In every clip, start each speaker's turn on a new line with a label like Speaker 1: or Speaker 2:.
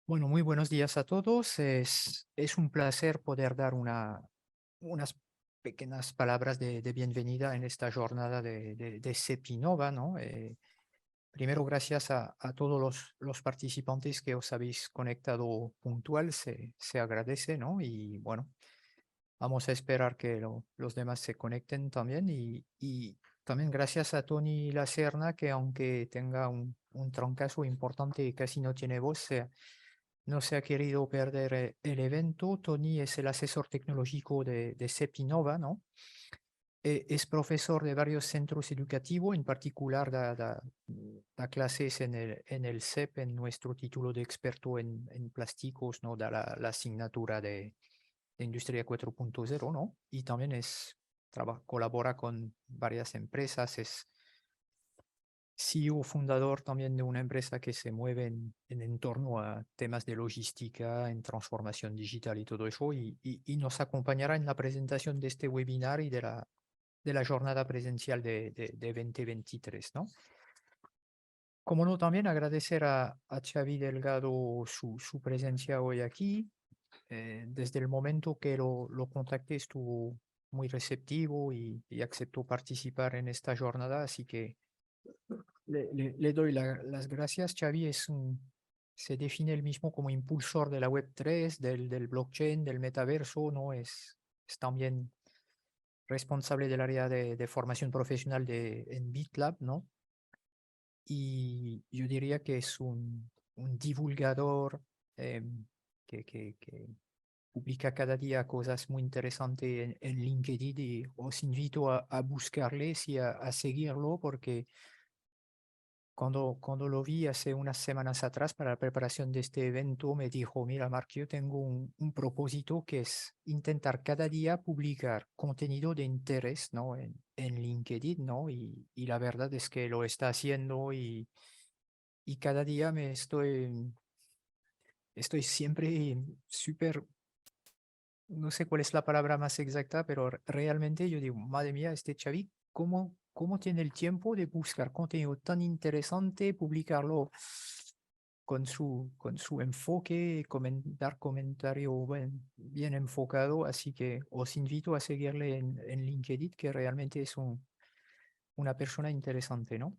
Speaker 1: Bueno, muy buenos días a todos. Es un placer poder dar unas pequeñas palabras de bienvenida en esta jornada de CEPINOVA, ¿no? Primero, gracias a todos los participantes que os habéis conectado puntual, se agradece, ¿no? Y bueno, vamos a esperar que los demás se conecten también. Y también gracias a Tony Lacerna, que aunque tenga un troncazo importante y casi no tiene voz, no se ha querido perder el evento. Tony es el asesor tecnológico de CEPINOVA, ¿no? Es profesor de varios centros educativos, en particular da clases en el CEP, en nuestro título de experto en plásticos, ¿no? Da la asignatura de Industria 4.0, ¿no? Y también colabora con varias empresas, es CEO fundador también de una empresa que se mueve en torno a temas de logística, en transformación digital y todo eso, y nos acompañará en la presentación de este webinar y de la jornada presencial de 2023, ¿no? Como no, también agradecer a Xavi Delgado su presencia hoy aquí. Desde el momento que lo contacté estuvo muy receptivo y aceptó participar en esta jornada, así que le doy las gracias. Xavi se define él mismo como impulsor de la Web3, del blockchain, del metaverso, ¿no? Es también responsable del área de formación profesional en BitLab, ¿no? Y yo diría que es un divulgador eh, que publica cada día cosas muy interesantes en LinkedIn y os invito a buscarles y a seguirlo porque cuando lo vi hace unas semanas atrás para la preparación de este evento, me dijo, mira, Mark, yo tengo un propósito que es intentar cada día publicar contenido de interés, ¿no? En LinkedIn, ¿no? Y la verdad es que lo está haciendo y cada día estoy siempre súper, no sé cuál es la palabra más exacta, pero realmente yo digo, madre mía, este Xavi, ¿cómo tiene el tiempo de buscar contenido tan interesante, publicarlo con su enfoque, dar comentario bien enfocado? Así que os invito a seguirle en LinkedIn, que realmente es una persona interesante, ¿no?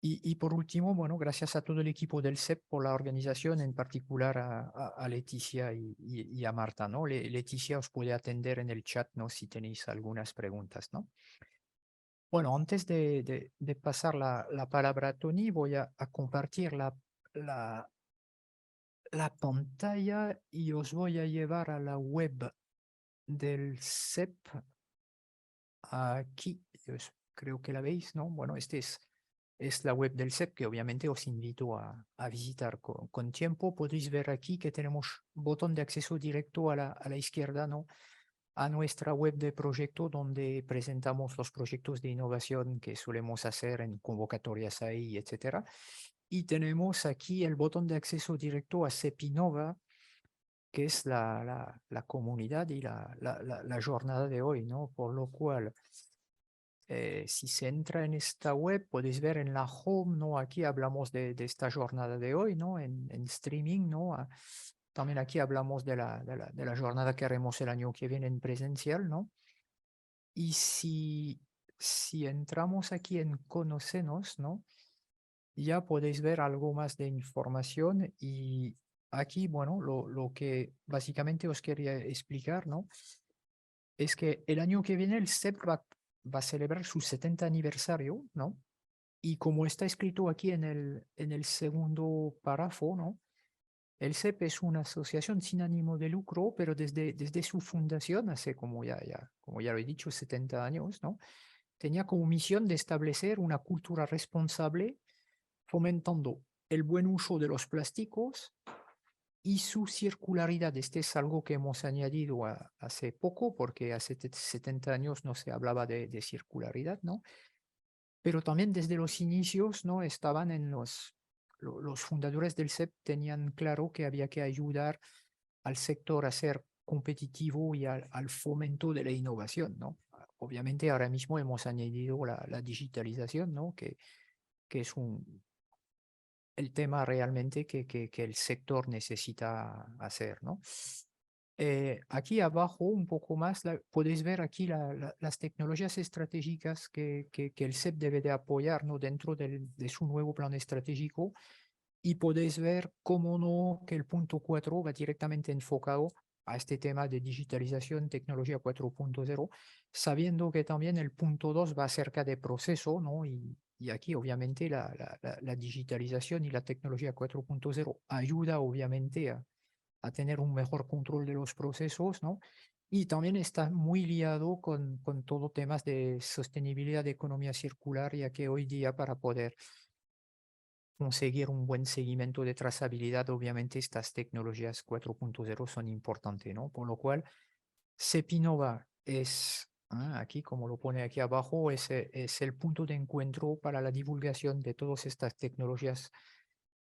Speaker 1: Y por último, bueno, gracias a todo el equipo del CEP por la organización, en particular a Leticia y a Marta, ¿no? Leticia os puede atender en el chat, ¿no? Si tenéis algunas preguntas, ¿no? Bueno, antes de pasar la palabra a Tony, voy a compartir la, la pantalla y os voy a llevar a la web del CEP. Aquí, creo que la veis, ¿no? Bueno, es la web del CEP que obviamente os invito a visitar con tiempo. Podéis ver aquí que tenemos botón de acceso directo a la izquierda, ¿no? A nuestra web de proyecto donde presentamos los proyectos de innovación que solemos hacer en convocatorias ahí, etcétera. Y tenemos aquí el botón de acceso directo a CEPINOVA, que es la comunidad y la jornada de hoy, ¿no? Por lo cual si se entra en esta web, podéis ver en la home, ¿no? Aquí hablamos de esta jornada de hoy, ¿no? En streaming, ¿no? También aquí hablamos de la jornada que haremos el año que viene en presencial, ¿no? Y si entramos aquí en Conocenos, ¿no? Ya podéis ver algo más de información y aquí, bueno, lo que básicamente os quería explicar, ¿no? Es que el año que viene el CEP va a celebrar su 70 aniversario, ¿no? Y como está escrito aquí en el segundo párrafo, ¿no? El CEP es una asociación sin ánimo de lucro, pero desde su fundación, hace como ya lo he dicho, 70 años, ¿no? Tenía como misión de establecer una cultura responsable, fomentando el buen uso de los plásticos y su circularidad. Este es algo que hemos añadido hace poco, porque hace 70 años no se hablaba de circularidad, ¿no? Pero también desde los inicios, ¿no? Estaban los fundadores del CEP tenían claro que había que ayudar al sector a ser competitivo y al fomento de la innovación, ¿no? Obviamente ahora mismo hemos añadido la digitalización, ¿no? Que es el tema realmente que el sector necesita hacer, ¿no? Aquí abajo, un poco más, podéis ver aquí las tecnologías estratégicas que el CEP debe de apoyar, ¿no? Dentro de su nuevo plan estratégico y podéis ver cómo no que el punto 4 va directamente enfocado a este tema de digitalización, tecnología 4.0, sabiendo que también el punto 2 va acerca de proceso, ¿no? Y aquí obviamente la digitalización y la tecnología 4.0 ayuda obviamente a tener un mejor control de los procesos, ¿no? Y también está muy liado con todo temas de sostenibilidad de economía circular, ya que hoy día para poder conseguir un buen seguimiento de trazabilidad, obviamente estas tecnologías 4.0 son importantes, ¿no? Por lo cual, Cepinova es, aquí como lo pone aquí abajo, es el punto de encuentro para la divulgación de todas estas tecnologías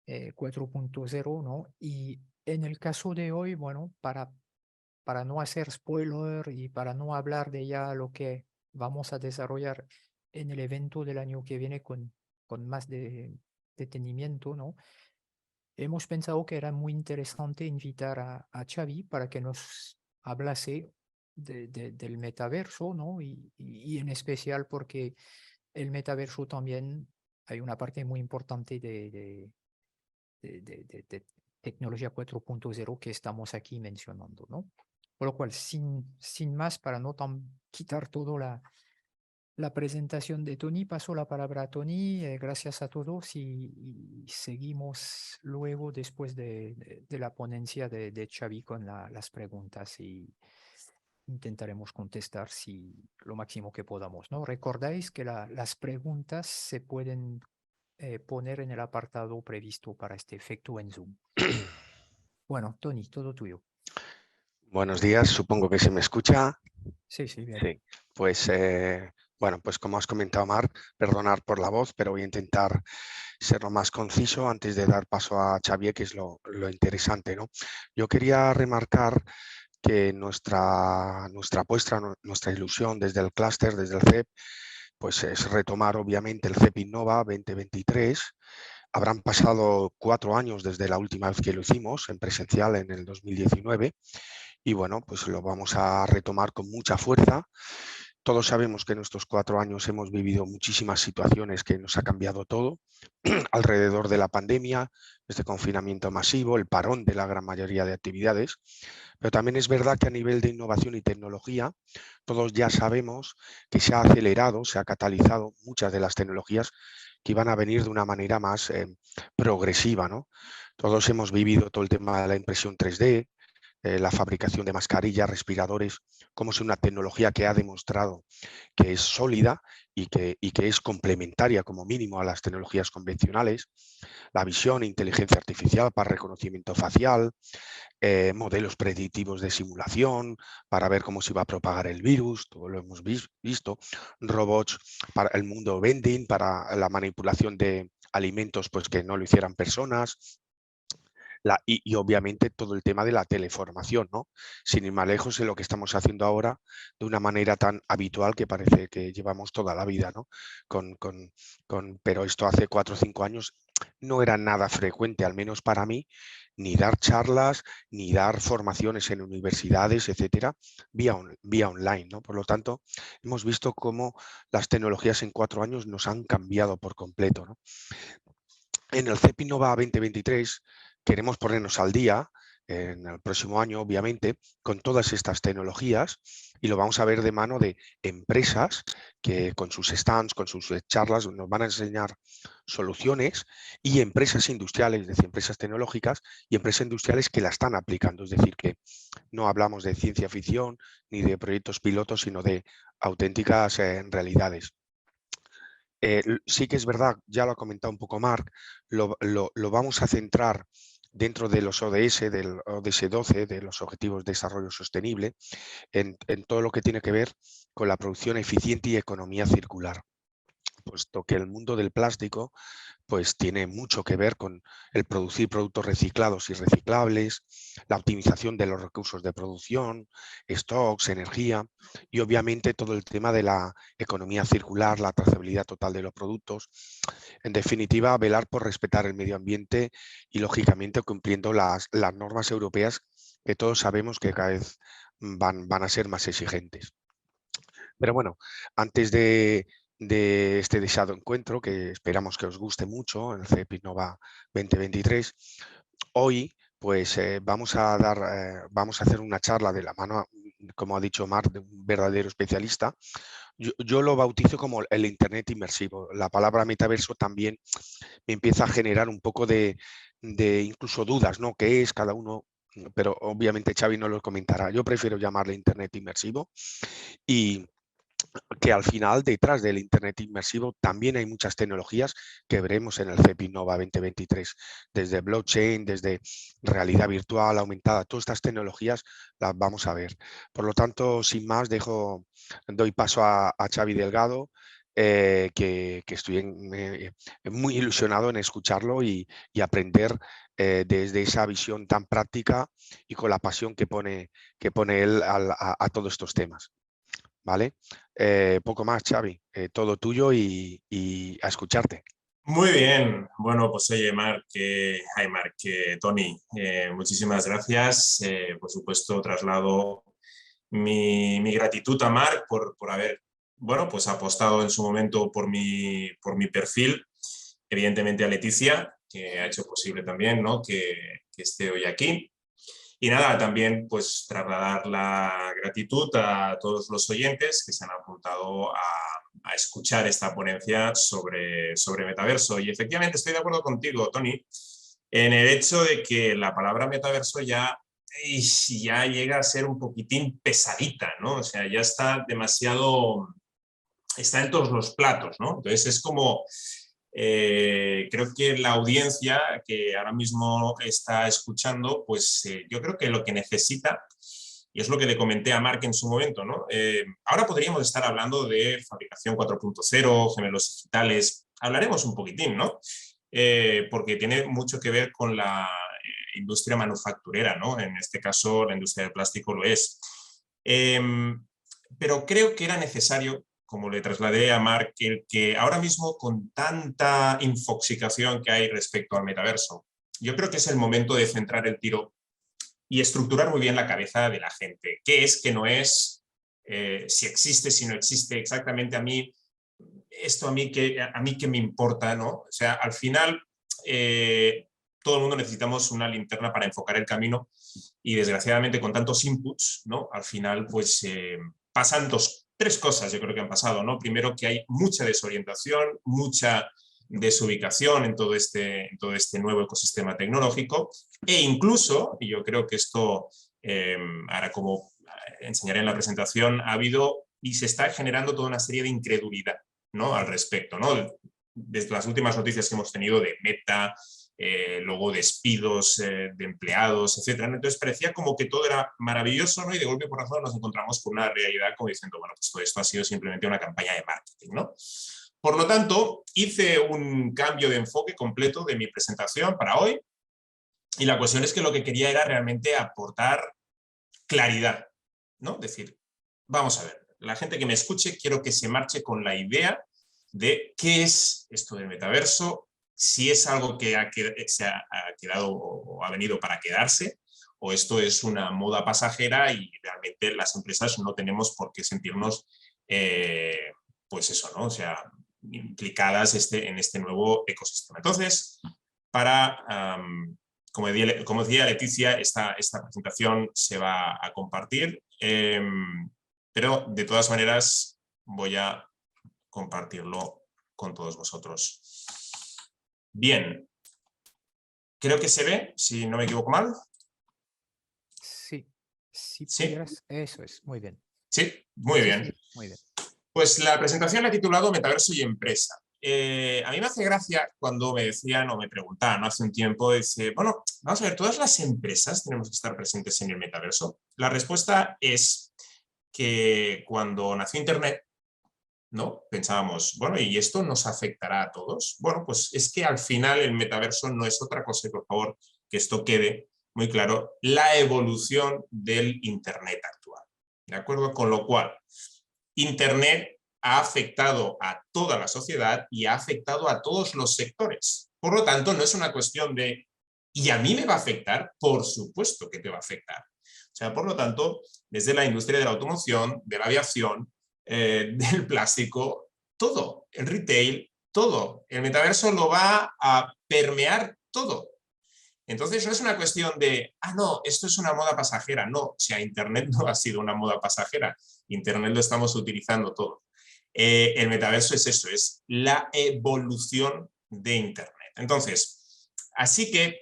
Speaker 1: 4.0, ¿no? Y en el caso de hoy, bueno, para no hacer spoiler y para no hablar de ya lo que vamos a desarrollar en el evento del año que viene con más detenimiento, ¿no? Hemos pensado que era muy interesante invitar a Xavi para que nos hablase del metaverso, ¿no? Y en especial porque el metaverso también hay una parte muy importante de tecnología 4.0 que estamos aquí mencionando, ¿no? Por lo cual, sin más, para no quitar toda la presentación de Tony, paso la palabra a Tony. Gracias a todos y seguimos luego después de la ponencia de Xavi con las preguntas y intentaremos contestar lo máximo que podamos, ¿no? Recordáis que las preguntas se pueden poner en el apartado previsto para este efecto en Zoom. Bueno, Tony, todo tuyo.
Speaker 2: Buenos días, supongo que se me escucha.
Speaker 1: Sí, sí, bien.
Speaker 2: Sí, pues bueno, pues como has comentado, Marc, perdonar por la voz, pero voy a intentar ser lo más conciso antes de dar paso a Xavier, que es lo interesante, ¿no? Yo quería remarcar que nuestra apuesta, nuestra ilusión desde el clúster, desde el CEP, pues es retomar obviamente el CEP Innova 2023. Habrán pasado 4 años desde la última vez que lo hicimos en presencial en el 2019 y bueno, pues lo vamos a retomar con mucha fuerza. Todos sabemos que en estos 4 años hemos vivido muchísimas situaciones que nos ha cambiado todo alrededor de la pandemia, este confinamiento masivo, el parón de la gran mayoría de actividades, pero también es verdad que a nivel de innovación y tecnología, todos ya sabemos que se ha acelerado, se ha catalizado muchas de las tecnologías que iban a venir de una manera más progresiva, ¿no? Todos hemos vivido todo el tema de la impresión 3D, la fabricación de mascarillas, respiradores, como es una tecnología que ha demostrado que es sólida y que es complementaria como mínimo a las tecnologías convencionales, la visión e inteligencia artificial para reconocimiento facial, modelos predictivos de simulación para ver cómo se va a propagar el virus, todo lo hemos visto, robots para el mundo vending, para la manipulación de alimentos pues que no lo hicieran personas, y obviamente todo el tema de la teleformación, ¿no? Sin ir más lejos en lo que estamos haciendo ahora de una manera tan habitual que parece que llevamos toda la vida, ¿no? Pero esto hace 4 o 5 años no era nada frecuente, al menos para mí, ni dar charlas, ni dar formaciones en universidades, etcétera, vía online, ¿no? Por lo tanto, hemos visto cómo las tecnologías en 4 años nos han cambiado por completo, ¿no? En el CEP Innova 2023 queremos ponernos al día en el próximo año, obviamente, con todas estas tecnologías y lo vamos a ver de mano de empresas que con sus stands, con sus charlas nos van a enseñar soluciones y empresas industriales, es decir, empresas tecnológicas y empresas industriales que la están aplicando. Es decir, que no hablamos de ciencia ficción ni de proyectos pilotos, sino de auténticas realidades. Sí que es verdad, ya lo ha comentado un poco Marc, lo vamos a centrar dentro de los ODS, del ODS 12, de los Objetivos de Desarrollo Sostenible, en todo lo que tiene que ver con la producción eficiente y economía circular. puesto que el mundo del plástico pues tiene mucho que ver con el producir productos reciclados y reciclables, la optimización de los recursos de producción, stocks, energía y obviamente todo el tema de la economía circular, la trazabilidad total de los productos. En definitiva, velar por respetar el medio ambiente y lógicamente cumpliendo las normas europeas que todos sabemos que cada vez van a ser más exigentes. Pero bueno, antes de este deseado encuentro, que esperamos que os guste mucho, el CEPIS Nova 2023, hoy pues vamos a hacer una charla de la mano, como ha dicho Marc, de un verdadero especialista. Yo lo bautizo como el Internet inmersivo. La palabra metaverso también me empieza a generar un poco de incluso dudas, ¿no? ¿Qué es cada uno? Pero obviamente Xavi no lo comentará. Yo prefiero llamarle Internet inmersivo y que al final detrás del Internet inmersivo también hay muchas tecnologías que veremos en el CEPI Nova 2023, desde blockchain, desde realidad virtual, aumentada, todas estas tecnologías las vamos a ver. Por lo tanto, sin más, doy paso a Xavi Delgado, que estoy muy ilusionado en escucharlo y aprender desde esa visión tan práctica y con la pasión que pone él a todos estos temas. ¿Vale? Poco más, Xavi, todo tuyo y a escucharte.
Speaker 3: Muy bien, bueno, pues oye, Tony, muchísimas gracias. Por supuesto, traslado mi gratitud a Marc por haber, bueno, pues apostado en su momento por mi perfil. Evidentemente a Leticia, que ha hecho posible también, ¿no?, que esté hoy aquí. Y nada, también pues trasladar la gratitud a todos los oyentes que se han apuntado a escuchar esta ponencia sobre metaverso. Y efectivamente estoy de acuerdo contigo, Tony, en el hecho de que la palabra metaverso ya llega a ser un poquitín pesadita, ¿no? O sea, ya está demasiado, está en todos los platos, ¿no? Entonces es como, creo que la audiencia que ahora mismo está escuchando, pues yo creo que lo que necesita, y es lo que le comenté a Marc en su momento, ¿no? Ahora podríamos estar hablando de fabricación 4.0, gemelos digitales, hablaremos un poquitín, ¿no? Porque tiene mucho que ver con la industria manufacturera, ¿no? En este caso, la industria del plástico lo es. Pero creo que era necesario, como le trasladé a Marc, que ahora mismo con tanta infoxicación que hay respecto al metaverso, yo creo que es el momento de centrar el tiro y estructurar muy bien la cabeza de la gente. ¿Qué es, qué no es? Si existe, si no existe, exactamente a mí, esto a mí que me importa, ¿no? O sea, al final todo el mundo necesitamos una linterna para enfocar el camino y desgraciadamente con tantos inputs, ¿no? Al final pues pasan tres cosas, yo creo que han pasado, ¿no? Primero, que hay mucha desorientación, mucha desubicación en todo este nuevo ecosistema tecnológico e incluso, y yo creo que esto ahora como enseñaré en la presentación, ha habido y se está generando toda una serie de incredulidad, ¿no?, al respecto, ¿no? Desde las últimas noticias que hemos tenido de Meta, luego despidos de empleados, etcétera. Entonces parecía como que todo era maravilloso, ¿no? Y de golpe por razón nos encontramos con una realidad como diciendo, bueno, pues todo esto ha sido simplemente una campaña de marketing, ¿no? Por lo tanto, hice un cambio de enfoque completo de mi presentación para hoy y la cuestión es que lo que quería era realmente aportar claridad, ¿no? Es decir, vamos a ver, la gente que me escuche quiero que se marche con la idea de qué es esto del metaverso, si es algo que se ha quedado o ha venido para quedarse, o esto es una moda pasajera y realmente las empresas no tenemos por qué sentirnos, pues eso, ¿no? O sea, implicadas en este nuevo ecosistema. Entonces, como decía Leticia, esta presentación se va a compartir, pero de todas maneras voy a compartirlo con todos vosotros. Bien, creo que se ve, si no me equivoco mal.
Speaker 1: Sí, si
Speaker 3: ¿Sí?
Speaker 1: pudieras, eso es, muy bien.
Speaker 3: Sí, muy bien.
Speaker 1: Sí, muy bien.
Speaker 3: Pues la presentación la he titulado Metaverso y Empresa. A mí me hace gracia cuando me decían o me preguntaban, ¿no?, hace un tiempo, dice, bueno, vamos a ver, ¿todas las empresas tenemos que estar presentes en el metaverso? La respuesta es que cuando nació Internet, ¿no? Pensábamos, bueno, ¿y esto nos afectará a todos? Bueno, pues es que al final el metaverso no es otra cosa, y por favor, que esto quede muy claro, la evolución del Internet actual. ¿De acuerdo? Con lo cual, Internet ha afectado a toda la sociedad y ha afectado a todos los sectores. Por lo tanto, no es una cuestión de ¿y a mí me va a afectar? Por supuesto que te va a afectar. O sea, por lo tanto, desde la industria de la automoción, de la aviación, del plástico, todo, el retail, todo. El metaverso lo va a permear todo. Entonces no es una cuestión de, no, esto es una moda pasajera. No, o sea, Internet no ha sido una moda pasajera. Internet lo estamos utilizando todo. El metaverso es eso, es la evolución de Internet. Entonces, así que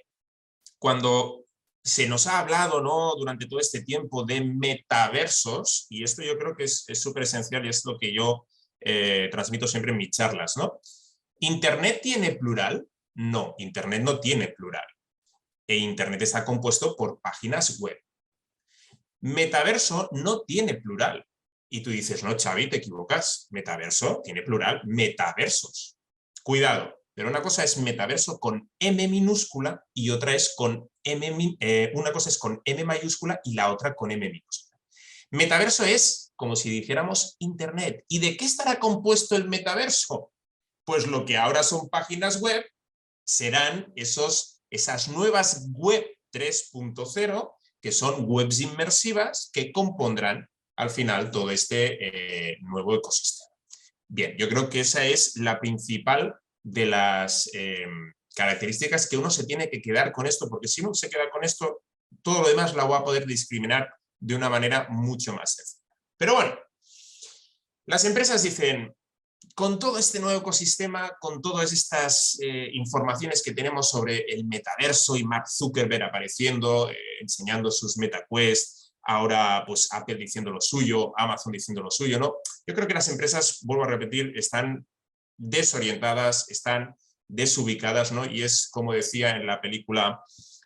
Speaker 3: cuando se nos ha hablado, ¿no?, durante todo este tiempo de metaversos, y esto yo creo que es súper esencial y es lo que yo transmito siempre en mis charlas, ¿no? ¿Internet tiene plural? No, Internet no tiene plural. Internet está compuesto por páginas web. Metaverso no tiene plural. Y tú dices, no, Xavi, te equivocas. Metaverso tiene plural, metaversos. Cuidado, pero una cosa es metaverso con M minúscula y otra es con una cosa es con M mayúscula y la otra con M minúscula. Metaverso es como si dijéramos Internet. ¿Y de qué estará compuesto el metaverso? Pues lo que ahora son páginas web serán esas nuevas web 3.0 que son webs inmersivas que compondrán al final todo este nuevo ecosistema. Bien, yo creo que esa es la principal de las características que uno se tiene que quedar con esto, porque si uno se queda con esto, todo lo demás la va a poder discriminar de una manera mucho más sencilla. Pero bueno, las empresas dicen, con todo este nuevo ecosistema, con todas estas informaciones que tenemos sobre el metaverso y Mark Zuckerberg apareciendo, enseñando sus MetaQuest, ahora pues Apple diciendo lo suyo, Amazon diciendo lo suyo, ¿no? Yo creo que las empresas, vuelvo a repetir, están desorientadas, están desubicadas, ¿no? Y es como decía en la película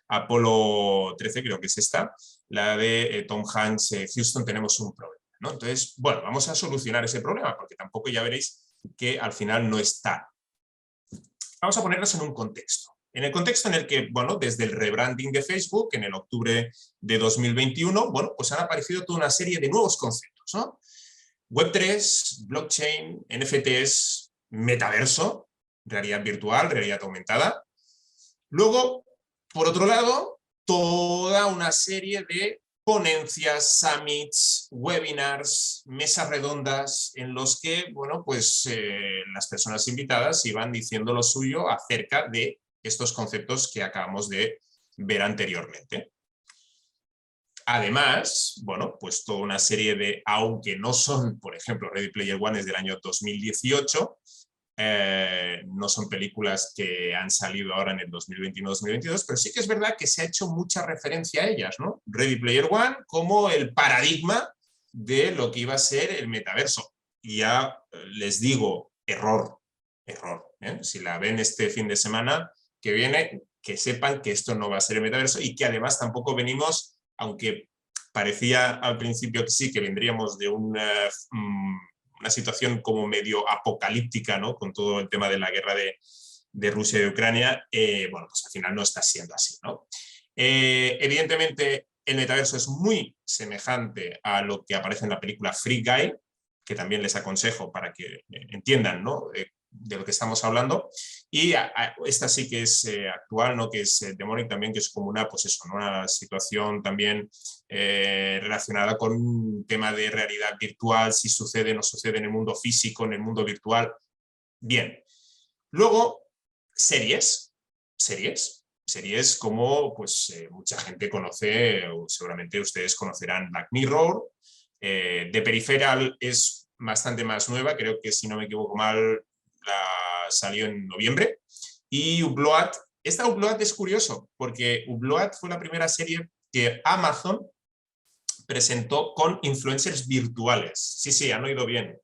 Speaker 3: Apolo 13, creo que es esta, la de Tom Hanks, Houston, tenemos un problema, ¿no? Entonces, bueno, vamos a solucionar ese problema, porque tampoco ya veréis que al final no está. Vamos a ponernos en un contexto. En el contexto en el que, bueno, desde el rebranding de Facebook, en el octubre de 2021, bueno, pues han aparecido toda una serie de nuevos conceptos, ¿no? Web3, blockchain, NFTs, metaverso, realidad virtual, realidad aumentada. Luego, por otro lado, toda una serie de ponencias, summits, webinars, mesas redondas en los que, bueno, pues las personas invitadas iban diciendo lo suyo acerca de estos conceptos que acabamos de ver anteriormente. Además, bueno, pues toda una serie de, aunque no son, por ejemplo, Ready Player One es del año 2018, no son películas que han salido ahora en el 2021-2022, pero sí que es verdad que se ha hecho mucha referencia a ellas, ¿no? Ready Player One como el paradigma de lo que iba a ser el metaverso. Y ya les digo, error. Si la ven este fin de semana que viene, que sepan que esto no va a ser el metaverso y que además tampoco venimos, aunque parecía al principio que sí, que vendríamos de una situación como medio apocalíptica, ¿no? Con todo el tema de la guerra de Rusia y de Ucrania, bueno, pues al final no está siendo así, ¿no? Evidentemente, el metaverso es muy semejante a lo que aparece en la película Free Guy, que también les aconsejo para que entiendan, ¿no?, de lo que estamos hablando. Y esta sí que es actual, ¿no?, que es Demonic también, que es como una, pues eso, ¿no?, una situación también relacionada con un tema de realidad virtual, si sucede o no sucede en el mundo físico, en el mundo virtual. Bien. Luego, series como pues mucha gente conoce, o seguramente ustedes conocerán Black Mirror. The Peripheral es bastante más nueva, creo que si no me equivoco mal salió en noviembre. Y Upload, esta Upload es curioso porque Upload fue la primera serie que Amazon presentó con influencers virtuales. Sí, han oído bien,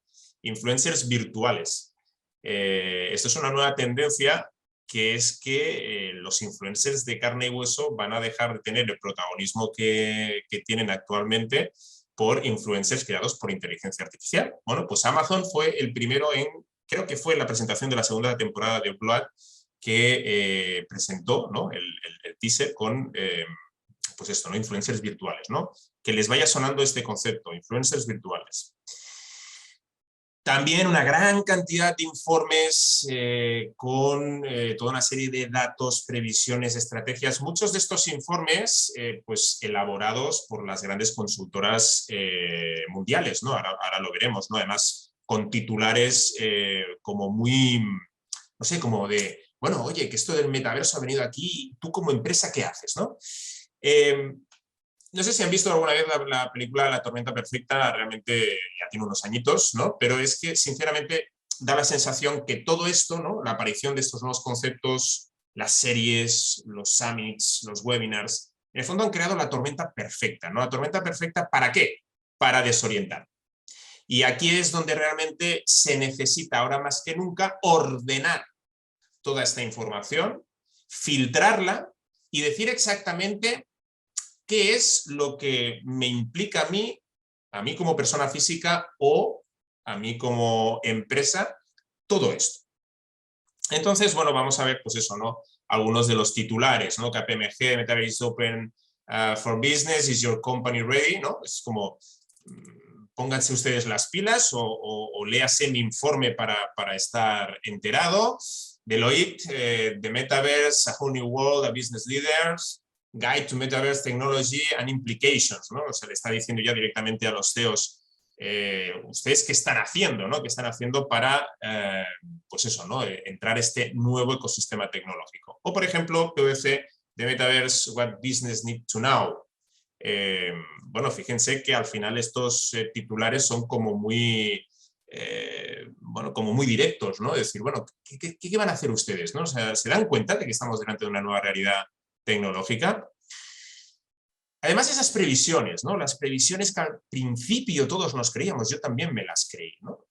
Speaker 3: influencers virtuales. Esto es una nueva tendencia, que es que los influencers de carne y hueso van a dejar de tener el protagonismo que tienen actualmente por influencers creados por inteligencia artificial. Bueno, pues Amazon fue el primero creo que fue en la presentación de la segunda temporada de Upload que presentó, ¿no?, el teaser con, pues esto, ¿no?, influencers virtuales, ¿no? Que les vaya sonando este concepto, influencers virtuales. También una gran cantidad de informes con toda una serie de datos, previsiones, estrategias. Muchos de estos informes pues elaborados por las grandes consultoras mundiales, ¿no? Ahora lo veremos, ¿no? Además, con titulares como muy, no sé, como de, bueno, oye, que esto del metaverso ha venido aquí, ¿tú como empresa qué haces, no? No sé si han visto alguna vez la película La tormenta perfecta, realmente ya tiene unos añitos, ¿no? Pero es que, sinceramente, da la sensación que todo esto, ¿no?, la aparición de estos nuevos conceptos, las series, los summits, los webinars, en el fondo han creado la tormenta perfecta, ¿no? La tormenta perfecta, ¿para qué? Para desorientar. Y aquí es donde realmente se necesita, ahora más que nunca, ordenar toda esta información, filtrarla y decir exactamente qué es lo que me implica a mí como persona física o a mí como empresa, todo esto. Entonces, bueno, vamos a ver, pues eso, ¿no?, algunos de los titulares, ¿no? KPMG, Metaverse is open for business, is your company ready, ¿no? Es como, pónganse ustedes las pilas o léase mi informe para estar enterado. Deloitte, The Metaverse, A Whole New World, A Business Leaders, Guide to Metaverse Technology and Implications, ¿no? O sea, le está diciendo ya directamente a los CEOs, ustedes qué están haciendo, ¿no? ¿Qué están haciendo para, pues eso, ¿no?, entrar a este nuevo ecosistema tecnológico? O, por ejemplo, PwC, The Metaverse, What Business Need to Know. Bueno, fíjense que al final estos titulares son como muy, bueno, como muy directos, ¿no? Es decir, bueno, ¿qué van a hacer ustedes, ¿no? O sea, ¿se dan cuenta de que estamos delante de una nueva realidad tecnológica? Además, esas previsiones, ¿no? Las previsiones que al principio todos nos creíamos, yo también me las creí, ¿no?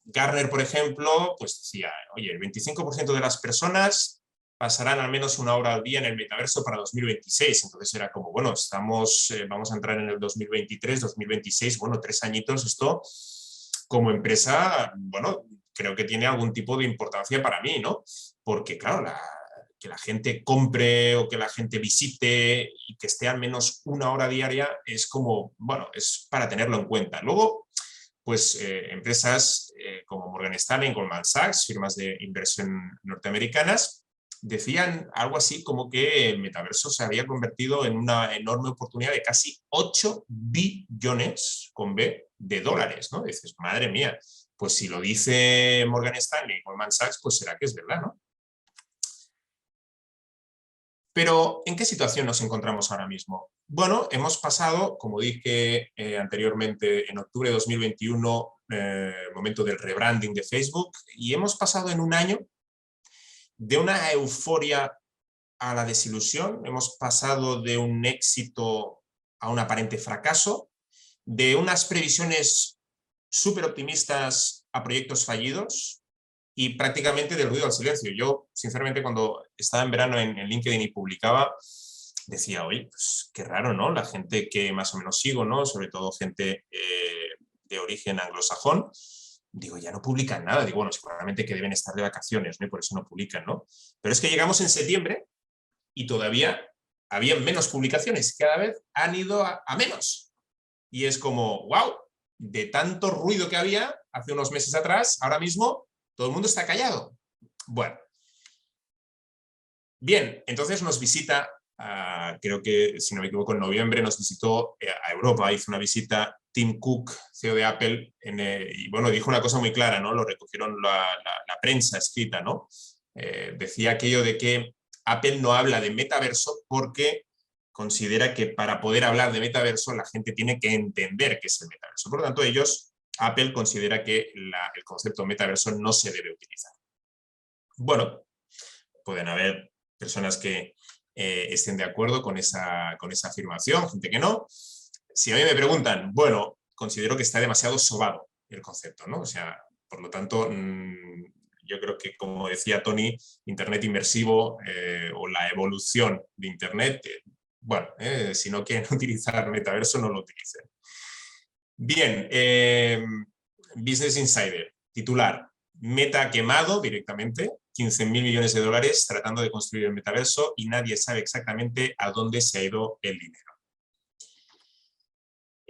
Speaker 3: Gartner, por ejemplo, pues decía, oye, el 25% de las personas pasarán al menos una hora al día en el metaverso para 2026. Entonces era como, bueno, vamos a entrar en el 2023, 2026, bueno, 3 añitos, esto como empresa, bueno, creo que tiene algún tipo de importancia para mí, ¿no? Porque, claro, que la gente compre o que la gente visite y que esté al menos una hora diaria es como, bueno, es para tenerlo en cuenta. Luego, pues empresas como Morgan Stanley, Goldman Sachs, firmas de inversión norteamericanas, decían algo así como que el metaverso se había convertido en una enorme oportunidad de casi 8 billones con B de dólares, ¿no? Y dices, madre mía, pues si lo dice Morgan Stanley y Goldman Sachs, pues será que es verdad, ¿no? Pero, ¿en qué situación nos encontramos ahora mismo? Bueno, hemos pasado, como dije anteriormente, en octubre de 2021, momento del rebranding de Facebook, y hemos pasado en un año de una euforia a la desilusión, hemos pasado de un éxito a un aparente fracaso, de unas previsiones súper optimistas a proyectos fallidos, y prácticamente del ruido al silencio. Yo, sinceramente, cuando estaba en verano en LinkedIn y publicaba, decía, oye, pues qué raro, ¿no? La gente que más o menos sigo, ¿no? Sobre todo gente de origen anglosajón, digo, ya no publican nada. Digo, bueno, seguramente que deben estar de vacaciones, ¿no? Y por eso no publican, ¿no? Pero es que llegamos en septiembre y todavía había menos publicaciones. Cada vez han ido a menos. Y es como, wow, de tanto ruido que había hace unos meses atrás, ahora mismo todo el mundo está callado. Bueno. Bien, entonces nos visita, creo que, si no me equivoco, en noviembre nos visitó a Europa, hizo una visita Tim Cook, CEO de Apple, y bueno, dijo una cosa muy clara, ¿no? Lo recogieron la prensa escrita, ¿no? Decía aquello de que Apple no habla de metaverso porque considera que para poder hablar de metaverso la gente tiene que entender qué es el metaverso. Por lo tanto, Apple considera que el concepto metaverso no se debe utilizar. Bueno, pueden haber personas que estén de acuerdo con esa afirmación, gente que no. Si a mí me preguntan, bueno, considero que está demasiado sobado el concepto, ¿no? O sea, por lo tanto, yo creo que, como decía Tony, Internet inmersivo o la evolución de Internet bueno, si no quieren utilizar metaverso, no lo utilicen. Bien, Business Insider, titular, Meta quemado directamente, 15.000 millones de dólares tratando de construir el metaverso y nadie sabe exactamente a dónde se ha ido el dinero.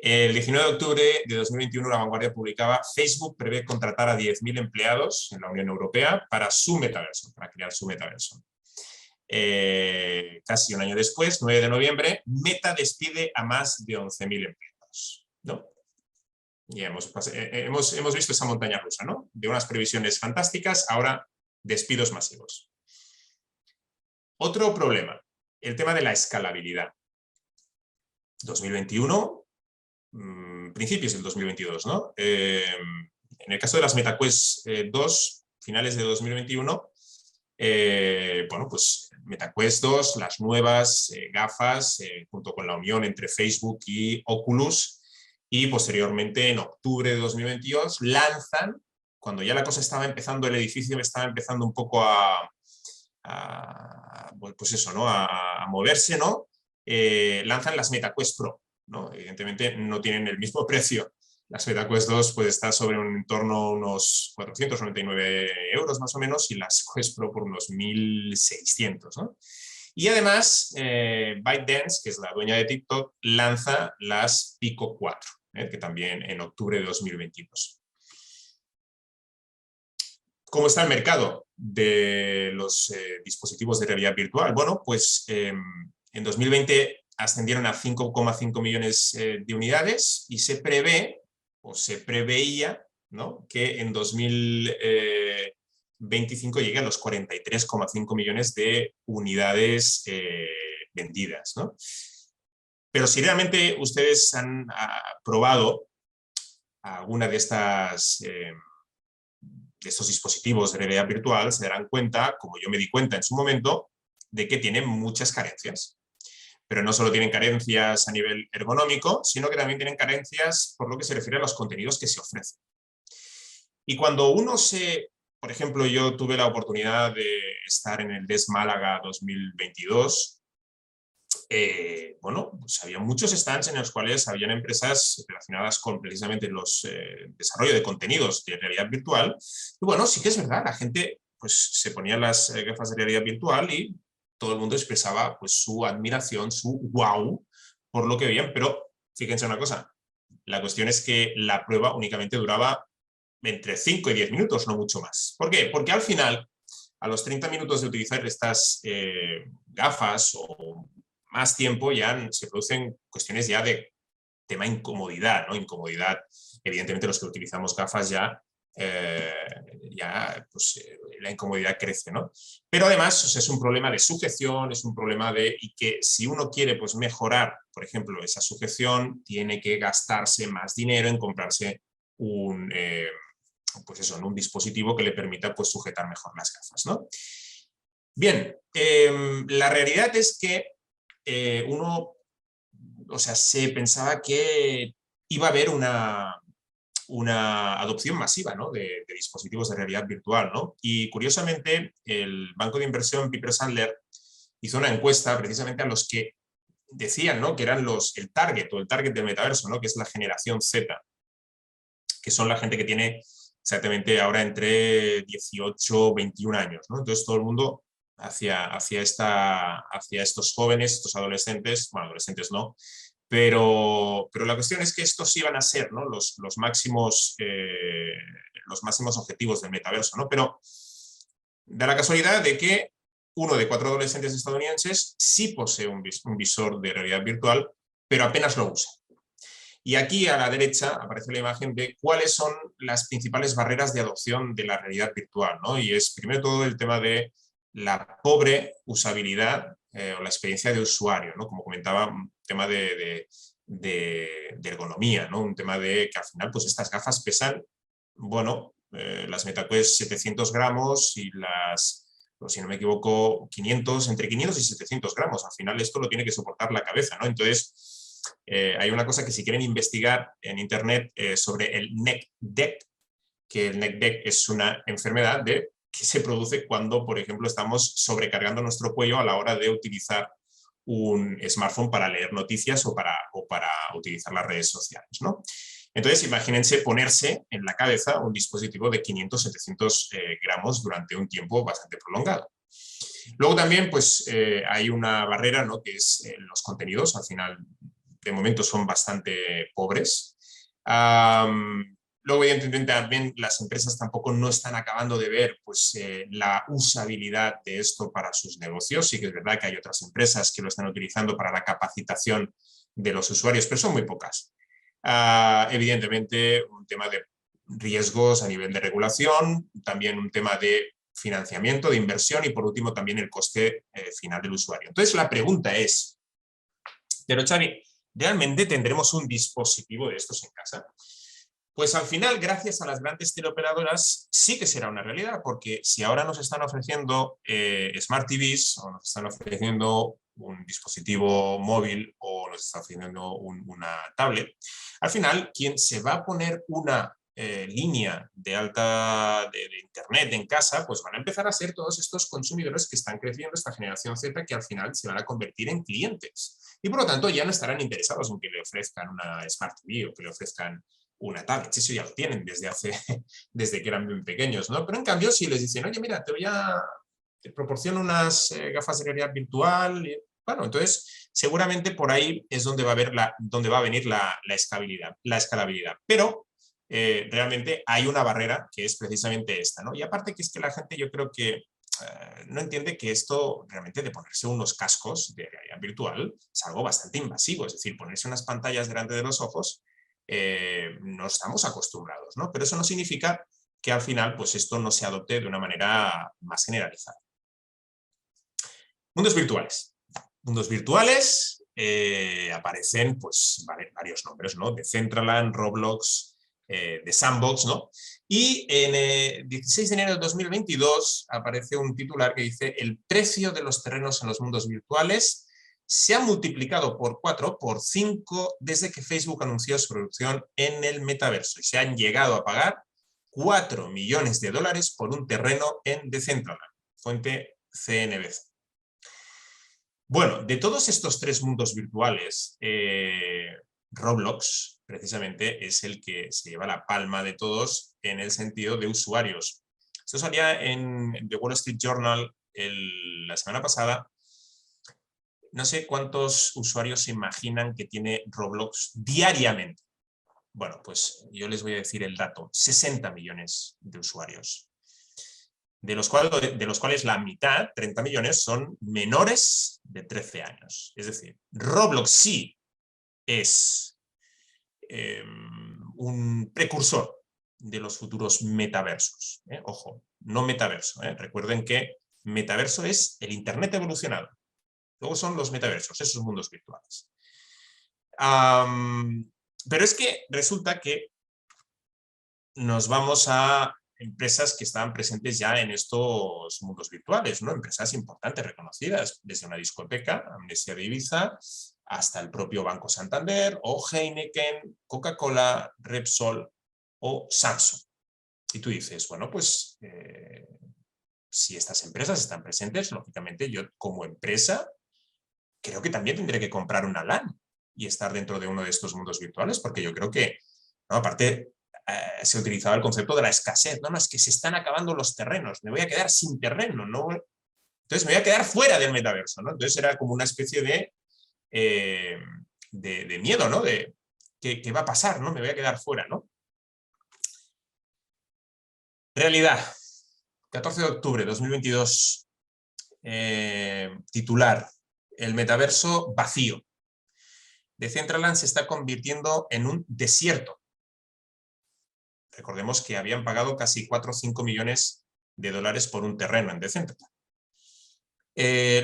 Speaker 3: El 19 de octubre de 2021, La Vanguardia publicaba: Facebook prevé contratar a 10.000 empleados en la Unión Europea para su metaverso, para crear su metaverso. Casi un año después, 9 de noviembre, Meta despide a más de 11.000 empleados, ¿no? Y hemos visto esa montaña rusa, ¿no? De unas previsiones fantásticas, ahora despidos masivos. Otro problema, el tema de la escalabilidad. 2021, principios del 2022, ¿no? En el caso de las MetaQuest 2, finales de 2021, bueno, pues MetaQuest 2, las nuevas gafas, junto con la unión entre Facebook y Oculus, y posteriormente en octubre de 2022 lanzan, cuando ya la cosa estaba empezando, el edificio estaba empezando un poco pues eso, ¿no? a moverse, ¿no? Lanzan las MetaQuest Pro, ¿no? Evidentemente no tienen el mismo precio. Las MetaQuest 2 puede estar sobre en torno a unos 499 euros más o menos y las Quest Pro por unos 1.600, ¿no? Y además, ByteDance, que es la dueña de TikTok, lanza las Pico 4, que también en octubre de 2022. ¿Cómo está el mercado de los dispositivos de realidad virtual? Bueno, pues en 2020 ascendieron a 5,5 millones de unidades y se prevé, o se preveía, ¿no?, que en 2025 llegue a los 43,5 millones de unidades vendidas, ¿no? Pero si realmente ustedes han probado alguna de estos dispositivos de realidad virtual, se darán cuenta, como yo me di cuenta en su momento, de que tienen muchas carencias. Pero no solo tienen carencias a nivel ergonómico, sino que también tienen carencias por lo que se refiere a los contenidos que se ofrecen. Y cuando uno por ejemplo, yo tuve la oportunidad de estar en el DES Málaga 2022, bueno, pues había muchos stands en los cuales habían empresas relacionadas con precisamente los desarrollo de contenidos de realidad virtual. Y bueno, sí que es verdad, la gente pues se ponía las gafas de realidad virtual y todo el mundo expresaba pues su admiración, su wow por lo que veían, pero fíjense una cosa, la cuestión es que la prueba únicamente duraba entre 5 y 10 minutos, no mucho más. ¿Por qué? Porque al final, a los 30 minutos de utilizar estas gafas o más tiempo, ya se producen cuestiones ya de tema incomodidad, ¿no? Incomodidad, evidentemente los que utilizamos gafas ya pues, la incomodidad crece, ¿no? Pero además, o sea, es un problema de sujeción, es un problema y que si uno quiere pues, mejorar, por ejemplo, esa sujeción, tiene que gastarse más dinero en comprarse pues eso, un dispositivo que le permita pues, sujetar mejor las gafas, ¿no? Bien, la realidad es que uno, o sea, se pensaba que iba a haber una adopción masiva, ¿no?, de dispositivos de realidad virtual, ¿no? Y curiosamente, el banco de inversión Piper Sandler hizo una encuesta precisamente a los que decían, ¿no?, que eran el target del metaverso, ¿no?, que es la generación Z, que son la gente que tiene exactamente ahora entre 18 y 21 años, ¿no? Entonces todo el mundo hacia estos jóvenes, estos adolescentes, bueno, adolescentes no, pero la cuestión es que estos iban a ser, ¿no?, los máximos objetivos del metaverso, ¿no? Pero da la casualidad de que 1 de 4 adolescentes estadounidenses sí posee un visor de realidad virtual, pero apenas lo usa. Y aquí a la derecha aparece la imagen de cuáles son las principales barreras de adopción de la realidad virtual, ¿no? Y es primero todo el tema de la pobre usabilidad o la experiencia de usuario, ¿no? Como comentaba, un tema de ergonomía, ¿no? Un tema de que al final pues estas gafas pesan, bueno, las MetaQuest 700 gramos y pues, si no me equivoco, entre 500 y 700 gramos. Al final esto lo tiene que soportar la cabeza, ¿no? Entonces, hay una cosa que si quieren investigar en internet sobre el neck deck, que el neck deck es una enfermedad que se produce cuando, por ejemplo, estamos sobrecargando nuestro cuello a la hora de utilizar un smartphone para leer noticias o para utilizar las redes sociales, ¿no? Entonces, imagínense ponerse en la cabeza un dispositivo de 500-700 gramos durante un tiempo bastante prolongado. Luego también pues, hay una barrera, ¿no? Que es los contenidos, al final de momento son bastante pobres. Luego, evidentemente, también las empresas tampoco no están acabando de ver pues, la usabilidad de esto para sus negocios. Sí que es verdad que hay otras empresas que lo están utilizando para la capacitación de los usuarios, pero son muy pocas. Evidentemente, un tema de riesgos a nivel de regulación, también un tema de financiamiento, de inversión y, por último, también el coste final del usuario. Entonces, la pregunta es, pero Xavi, ¿realmente tendremos un dispositivo de estos en casa? Pues al final, gracias a las grandes teleoperadoras, sí que será una realidad, porque si ahora nos están ofreciendo Smart TVs o nos están ofreciendo un dispositivo móvil o nos están ofreciendo una tablet, al final quien se va a poner una línea de alta de internet en casa, pues van a empezar a ser todos estos consumidores que están creciendo, esta generación Z, que al final se van a convertir en clientes. Y por lo tanto ya no estarán interesados en que le ofrezcan una Smart TV o que le ofrezcan una tablet. Eso ya lo tienen desde que eran bien pequeños, ¿no? Pero en cambio, si les dicen, oye, mira, te proporciono unas gafas de realidad virtual, bueno, entonces seguramente por ahí es donde va a venir la escalabilidad. Pero realmente hay una barrera que es precisamente esta, ¿no? Y aparte que es que la gente, yo creo que no entiende que esto realmente de ponerse unos cascos de realidad virtual es algo bastante invasivo, es decir, ponerse unas pantallas delante de los ojos no estamos acostumbrados, ¿no? Pero eso no significa que al final pues esto no se adopte de una manera más generalizada. Mundos virtuales. Mundos virtuales aparecen pues varios nombres, ¿no? Decentraland, Roblox, de Sandbox, ¿no? Y en el 16 de enero de 2022 aparece un titular que dice: el precio de los terrenos en los mundos virtuales se ha multiplicado por 4, por 5 desde que Facebook anunció su producción en el metaverso y se han llegado a pagar $4 millones por un terreno en Decentraland. Fuente CNBC. Bueno, de todos estos 3 mundos virtuales, Roblox precisamente es el que se lleva la palma de todos en el sentido de usuarios. Esto salía en The Wall Street Journal la semana pasada. No sé cuántos usuarios se imaginan que tiene Roblox diariamente. Bueno, pues yo les voy a decir el dato: 60 millones de usuarios. De los cuales la mitad, 30 millones, son menores de 13 años. Es decir, Roblox sí es un precursor de los futuros metaversos. Ojo, no metaverso. Recuerden que metaverso es el Internet evolucionado. Luego son los metaversos, esos mundos virtuales. Pero es que resulta que nos vamos a empresas que estaban presentes ya en estos mundos virtuales, ¿no? Empresas importantes, reconocidas, desde una discoteca, Amnesia de Ibiza, hasta el propio Banco Santander, o Heineken, Coca-Cola, Repsol o Samsung. Y tú dices, bueno, pues si estas empresas están presentes, lógicamente yo como empresa creo que también tendré que comprar una LAN y estar dentro de uno de estos mundos virtuales, porque yo creo que, ¿no? Aparte, se utilizaba el concepto de la escasez, no, es que se están acabando los terrenos, me voy a quedar sin terreno, ¿no? Entonces me voy a quedar fuera del metaverso, ¿no? Entonces era como una especie de miedo, ¿no? De ¿qué va a pasar, ¿no? Me voy a quedar fuera, ¿no? Realidad, 14 de octubre de 2022, titular: el metaverso vacío. Decentraland se está convirtiendo en un desierto. Recordemos que habían pagado casi 4 o 5 millones de dólares por un terreno en Decentraland.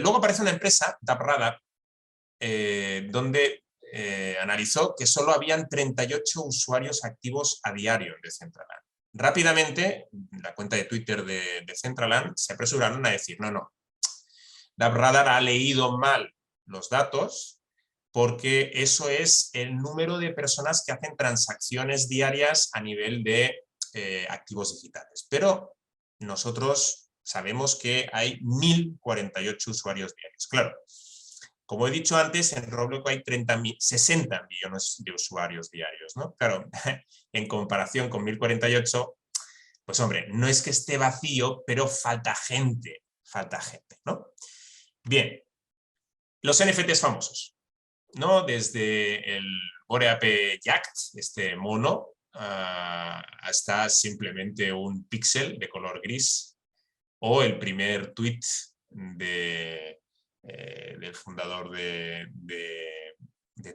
Speaker 3: Luego aparece una empresa, DappRadar, donde analizó que solo habían 38 usuarios activos a diario en Decentraland. Rápidamente, la cuenta de Twitter de Decentraland se apresuraron a decir, no, DappRadar ha leído mal los datos, porque eso es el número de personas que hacen transacciones diarias a nivel de activos digitales. Pero nosotros sabemos que hay 1048 usuarios diarios. Claro, Como he dicho antes, en Roblox hay 60 millones de usuarios diarios, ¿no? Claro, en comparación con 1048, pues hombre, no es que esté vacío, pero falta gente, ¿no? Bien, los NFTs famosos, ¿no? Desde el Bored Ape Yacht, este mono, hasta simplemente un píxel de color gris, o el primer tweet del fundador de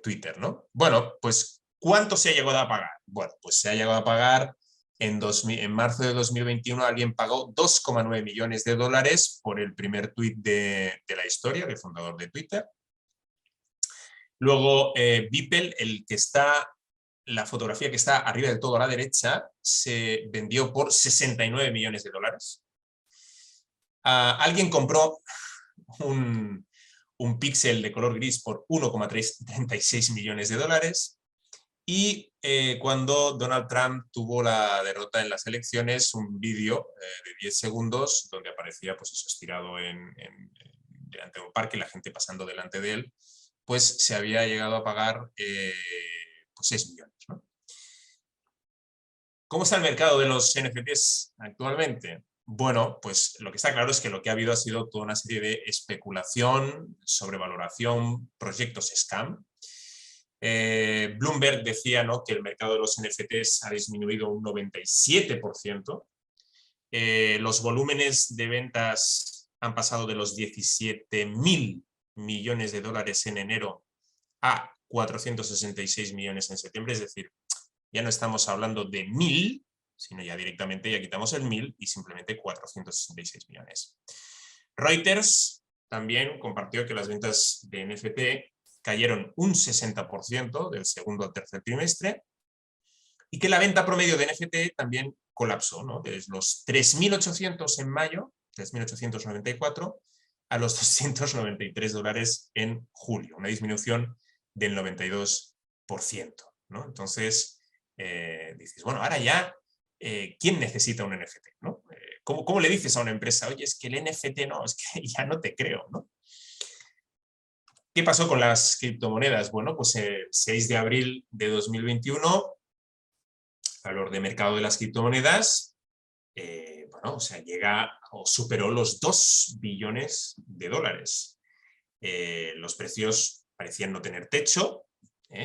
Speaker 3: Twitter, ¿no? Bueno, pues, ¿cuánto se ha llegado a pagar? Bueno, pues se ha llegado a pagar en marzo de 2021 alguien pagó 2,9 millones de dólares por el primer tweet de la historia, del fundador de Twitter. Luego, Beeple, la fotografía que está arriba del todo a la derecha, se vendió por 69 millones de dólares. Alguien compró un píxel de color gris por 1,36 millones de dólares. Y cuando Donald Trump tuvo la derrota en las elecciones, un vídeo de 10 segundos donde aparecía pues eso, estirado delante de un parque, la gente pasando delante de él, pues se había llegado a pagar pues 6 millones, ¿no? ¿Cómo está el mercado de los NFTs actualmente? Bueno, pues lo que está claro es que lo que ha habido ha sido toda una serie de especulación, sobrevaloración, proyectos scam. Bloomberg decía, ¿no?, que el mercado de los NFTs ha disminuido un 97%. Los volúmenes de ventas han pasado de los 17.000 millones de dólares en enero a 466 millones en septiembre, es decir, ya no estamos hablando de 1.000, sino ya directamente ya quitamos el 1.000 y simplemente 466 millones. Reuters también compartió que las ventas de NFT cayeron un 60% del segundo al tercer trimestre y que la venta promedio de NFT también colapsó, ¿no? Desde los 3.800 en mayo, 3.894, a los 293 dólares en julio, una disminución del 92%, ¿no? Entonces, dices, bueno, ahora ya, ¿quién necesita un NFT? ¿No? ¿Cómo le dices a una empresa, oye, es que el NFT no, es que ya no te creo, ¿no? ¿Qué pasó con las criptomonedas? Bueno, pues el 6 de abril de 2021, el valor de mercado de las criptomonedas, bueno, o sea, llega o superó los 2 billones de dólares. Los precios parecían no tener techo,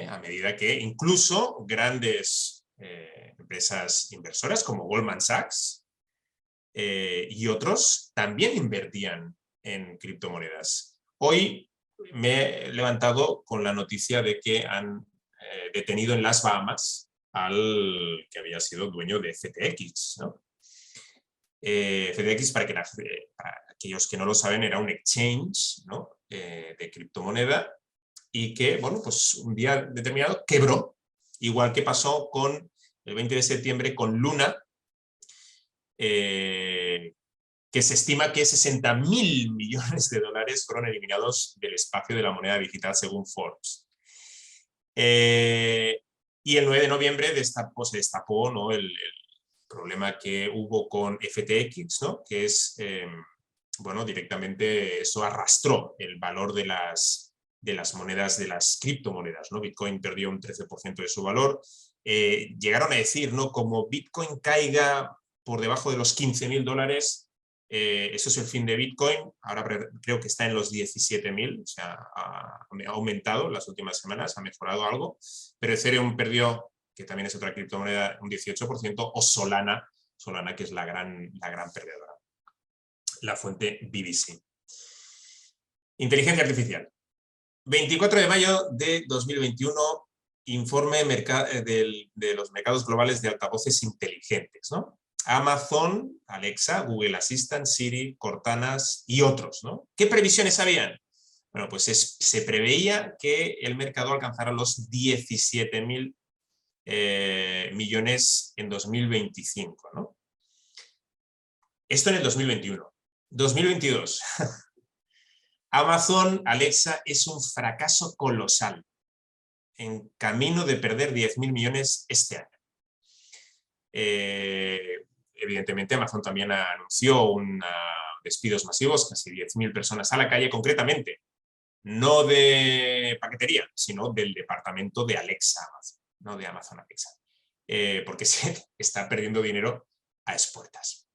Speaker 3: a medida que incluso grandes empresas inversoras como Goldman Sachs y otros también invertían en criptomonedas. Hoy me he levantado con la noticia de que han detenido en las Bahamas al que había sido dueño de FTX, ¿no? FTX, para aquellos que no lo saben, era un exchange, ¿no?, de criptomoneda y que, bueno, pues un día determinado quebró, igual que pasó con el 20 de septiembre con Luna, que se estima que 60.000 millones de dólares fueron eliminados del espacio de la moneda digital según Forbes. Y el 9 de noviembre se destapó, ¿no?, el problema que hubo con FTX, ¿no?, que es, bueno, directamente eso arrastró el valor de las monedas, de las criptomonedas, ¿no? Bitcoin perdió un 13% de su valor. Llegaron a decir, ¿no?, como Bitcoin caiga por debajo de los 15.000 dólares, eso es el fin de Bitcoin. Ahora creo que está en los 17.000, o sea, ha aumentado en las últimas semanas, ha mejorado algo, pero Ethereum perdió, que también es otra criptomoneda, un 18%, o Solana, que es la gran perdedora. La fuente BBC. Inteligencia artificial. 24 de mayo de 2021, informe de los mercados globales de altavoces inteligentes, ¿no? Amazon, Alexa, Google Assistant, Siri, Cortana y otros, ¿no? ¿Qué previsiones habían? Bueno, pues se preveía que el mercado alcanzara los 17.000 millones en 2025, ¿no? Esto en el 2021. 2022. Amazon Alexa es un fracaso colosal, en camino de perder 10.000 millones este año. Evidentemente Amazon también anunció despidos masivos, casi 10.000 personas a la calle. Concretamente, no de paquetería, sino del departamento de Alexa Amazon, no de Amazon Alexa, porque se está perdiendo dinero a expuertas.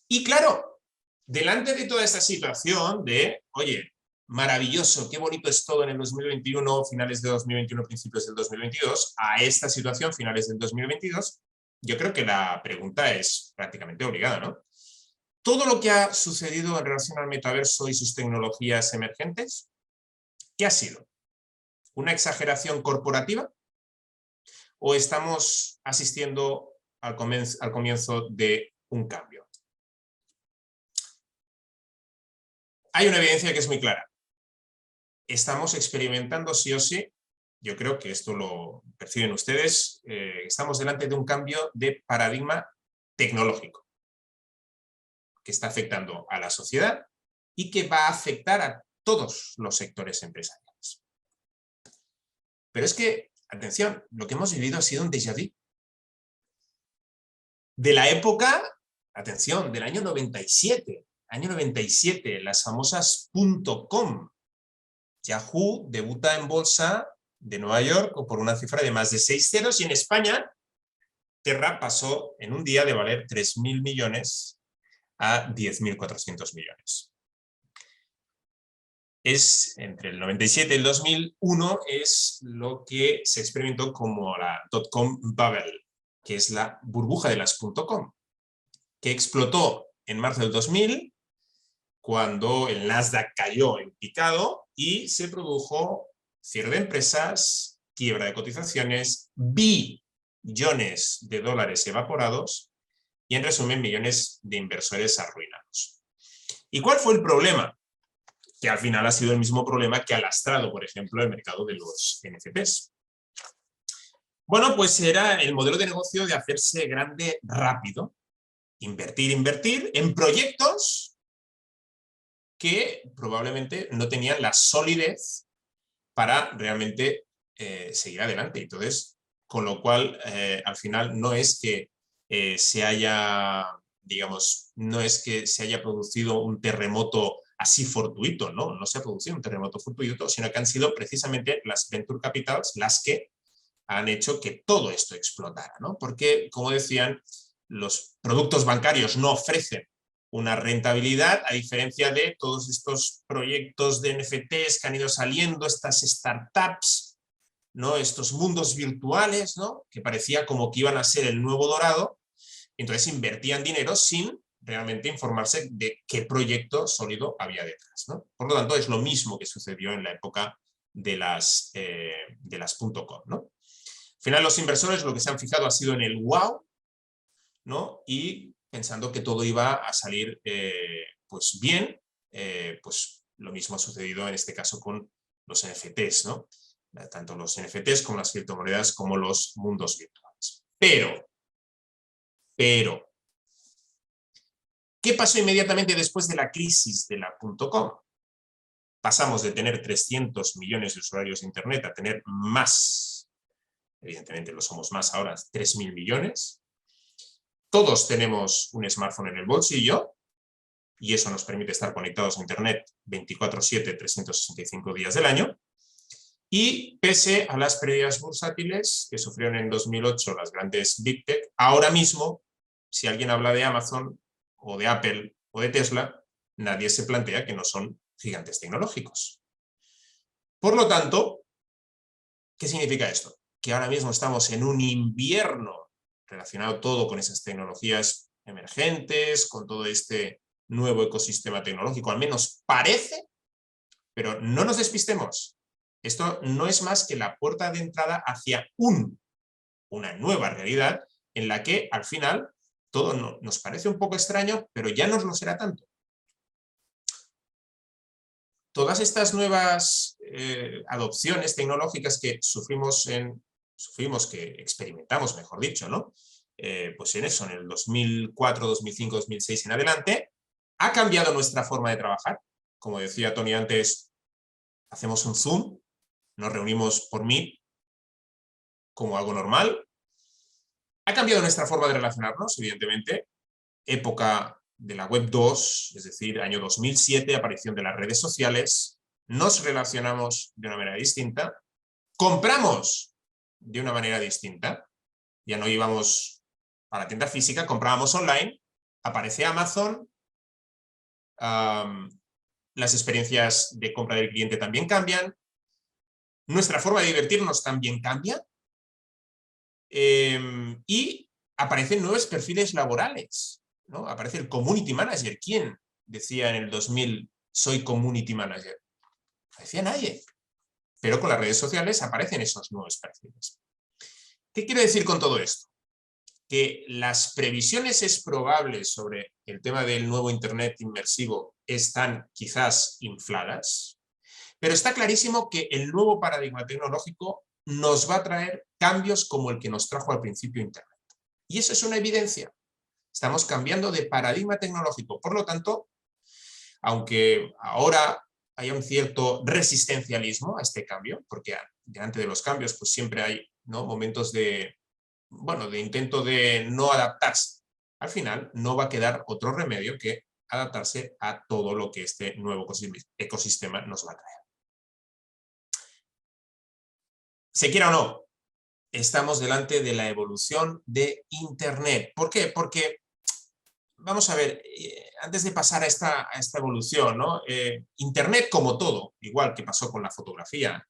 Speaker 3: Y claro, delante de toda esta situación de, oye, maravilloso, qué bonito es todo en el 2021, finales de 2021, principios del 2022, a esta situación, finales del 2022, yo creo que la pregunta es prácticamente obligada, ¿no? Todo lo que ha sucedido en relación al metaverso y sus tecnologías emergentes, ¿qué ha sido? ¿Una exageración corporativa? ¿O estamos asistiendo al comienzo de un cambio? Hay una evidencia que es muy clara. Estamos experimentando sí o sí, yo creo que esto lo perciben ustedes, estamos delante de un cambio de paradigma tecnológico que está afectando a la sociedad y que va a afectar a todos los sectores empresariales. Pero es que, atención, lo que hemos vivido ha sido un déjà vu. De la época, atención, del año 97, las famosas .com. Yahoo debuta en bolsa de Nueva York por una cifra de más de 6 ceros y en España Terra pasó en un día de valer 3.000 millones a 10.400 millones. Es entre el 97 y el 2001 es lo que se experimentó como la .com bubble, que es la burbuja de las .com, que explotó en marzo del 2000 cuando el Nasdaq cayó en picado y se produjo cierre de empresas, quiebra de cotizaciones, billones de dólares evaporados y, en resumen, millones de inversores arruinados. ¿Y cuál fue el problema? Que al final ha sido el mismo problema que ha lastrado, por ejemplo, el mercado de los NFTs. Bueno, pues era el modelo de negocio de hacerse grande rápido, invertir en proyectos que probablemente no tenían la solidez para realmente seguir adelante. Entonces, con lo cual, al final no es que se haya, digamos, no es que se haya producido un terremoto así fortuito, ¿no? No se ha producido un terremoto fortuito, sino que han sido precisamente las venture capitals las que han hecho que todo esto explotara, ¿no? Porque, como decían, los productos bancarios no ofrecen una rentabilidad, a diferencia de todos estos proyectos de NFTs que han ido saliendo, estas startups, ¿no? Estos mundos virtuales, ¿no? Que parecía como que iban a ser el nuevo dorado, entonces invertían dinero sin realmente informarse de qué proyecto sólido había detrás, ¿no? Por lo tanto, es lo mismo que sucedió en la época de las .com, ¿no? Al final, los inversores lo que se han fijado ha sido en el wow, ¿no? Y pensando que todo iba a salir pues bien, pues lo mismo ha sucedido en este caso con los NFTs, ¿no? Tanto los NFTs como las criptomonedas como los mundos virtuales. Pero, ¿qué pasó inmediatamente después de la crisis de la .com? Pasamos de tener 300 millones de usuarios de Internet a tener más, evidentemente lo somos más ahora, 3.000 millones. Todos tenemos un smartphone en el bolsillo y eso nos permite estar conectados a Internet 24/7, 365 días del año. Y pese a las pérdidas bursátiles que sufrieron en 2008 las grandes Big Tech, ahora mismo, si alguien habla de Amazon o de Apple o de Tesla, nadie se plantea que no son gigantes tecnológicos. Por lo tanto, ¿qué significa esto? Que ahora mismo estamos en un invierno relacionado todo con esas tecnologías emergentes, con todo este nuevo ecosistema tecnológico, al menos parece, pero no nos despistemos. Esto no es más que la puerta de entrada hacia una nueva realidad en la que al final todo nos parece un poco extraño, pero ya no lo será tanto. Todas estas nuevas adopciones tecnológicas que que experimentamos, mejor dicho, ¿no? Pues en eso, en el 2004, 2005, 2006 en adelante, ha cambiado nuestra forma de trabajar. Como decía Tony antes, hacemos un Zoom, nos reunimos por Meet como algo normal. Ha cambiado nuestra forma de relacionarnos, evidentemente. Época de la Web 2, es decir, año 2007, aparición de las redes sociales, nos relacionamos de una manera distinta, compramos de una manera distinta, ya no íbamos a la tienda física, comprábamos online, aparece Amazon, las experiencias de compra del cliente también cambian, nuestra forma de divertirnos también cambia, y aparecen nuevos perfiles laborales, ¿no? Aparece el community manager. ¿Quién decía en el 2000 soy community manager? No decía nadie. Pero con las redes sociales aparecen esos nuevos perfiles. ¿Qué quiero decir con todo esto? Que las previsiones es probables sobre el tema del nuevo Internet inmersivo están quizás infladas, pero está clarísimo que el nuevo paradigma tecnológico nos va a traer cambios como el que nos trajo al principio Internet. Y eso es una evidencia. Estamos cambiando de paradigma tecnológico. Por lo tanto, aunque ahora haya un cierto resistencialismo a este cambio, porque delante de los cambios pues siempre hay, ¿no?, momentos de intento de no adaptarse. Al final no va a quedar otro remedio que adaptarse a todo lo que este nuevo ecosistema nos va a traer. Se quiera o no, estamos delante de la evolución de Internet. ¿Por qué? Porque, vamos a ver, antes de pasar a esta evolución, ¿no? Internet, como todo, igual que pasó con la fotografía,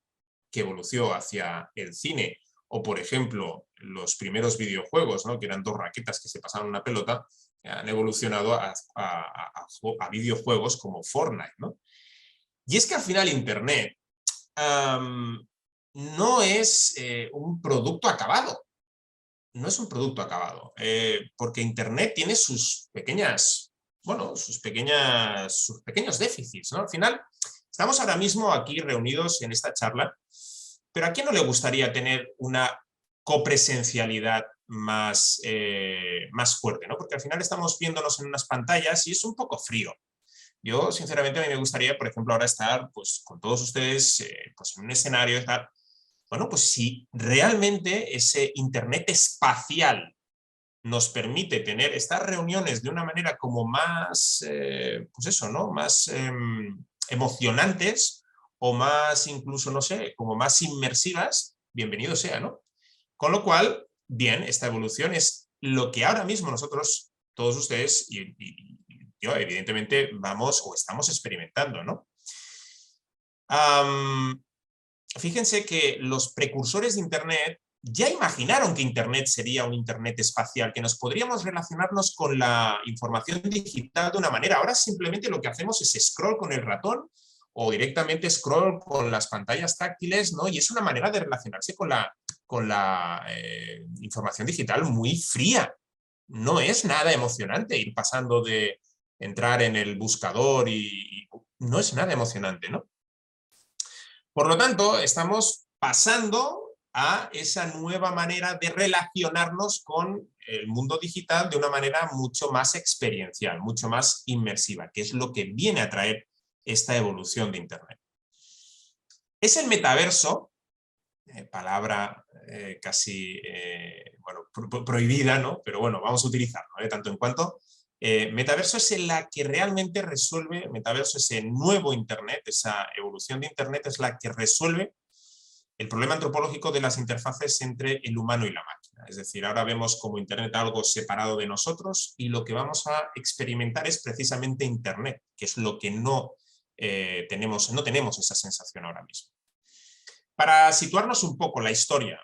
Speaker 3: que evolucionó hacia el cine, o por ejemplo, los primeros videojuegos, ¿no?, que eran dos raquetas que se pasaban una pelota, han evolucionado a videojuegos como Fortnite, ¿no? Y es que al final Internet no es un producto acabado. No es un producto acabado, porque Internet tiene sus pequeños déficits, ¿no? Al final, estamos ahora mismo aquí reunidos en esta charla, pero ¿a quién no le gustaría tener una copresencialidad más fuerte, ¿no? Porque al final estamos viéndonos en unas pantallas y es un poco frío. Yo, sinceramente, a mí me gustaría, por ejemplo, ahora estar pues, con todos ustedes pues, en un escenario, estar... Bueno, pues si realmente ese Internet espacial nos permite tener estas reuniones de una manera como más, pues eso, ¿no?, más emocionantes o más incluso, no sé, como más inmersivas, bienvenido sea, ¿no? Con lo cual, bien, esta evolución es lo que ahora mismo nosotros, todos ustedes y yo, evidentemente, vamos o estamos experimentando, ¿no? Fíjense que los precursores de Internet ya imaginaron que Internet sería un Internet espacial, que nos podríamos relacionarnos con la información digital de una manera. Ahora simplemente lo que hacemos es scroll con el ratón o directamente scroll con las pantallas táctiles, ¿no? Y es una manera de relacionarse con la información digital muy fría. No es nada emocionante ir pasando de entrar en el buscador y no es nada emocionante, ¿no? Por lo tanto, estamos pasando a esa nueva manera de relacionarnos con el mundo digital de una manera mucho más experiencial, mucho más inmersiva, que es lo que viene a traer esta evolución de Internet. Es el metaverso, palabra casi prohibida, ¿no? Pero bueno, vamos a utilizarlo, tanto en cuanto... metaverso es la que realmente resuelve, metaverso, ese nuevo Internet, esa evolución de Internet es la que resuelve el problema antropológico de las interfaces entre el humano y la máquina. Es decir, ahora vemos como Internet algo separado de nosotros y lo que vamos a experimentar es precisamente Internet, que es lo que no tenemos esa sensación ahora mismo. Para situarnos un poco la historia,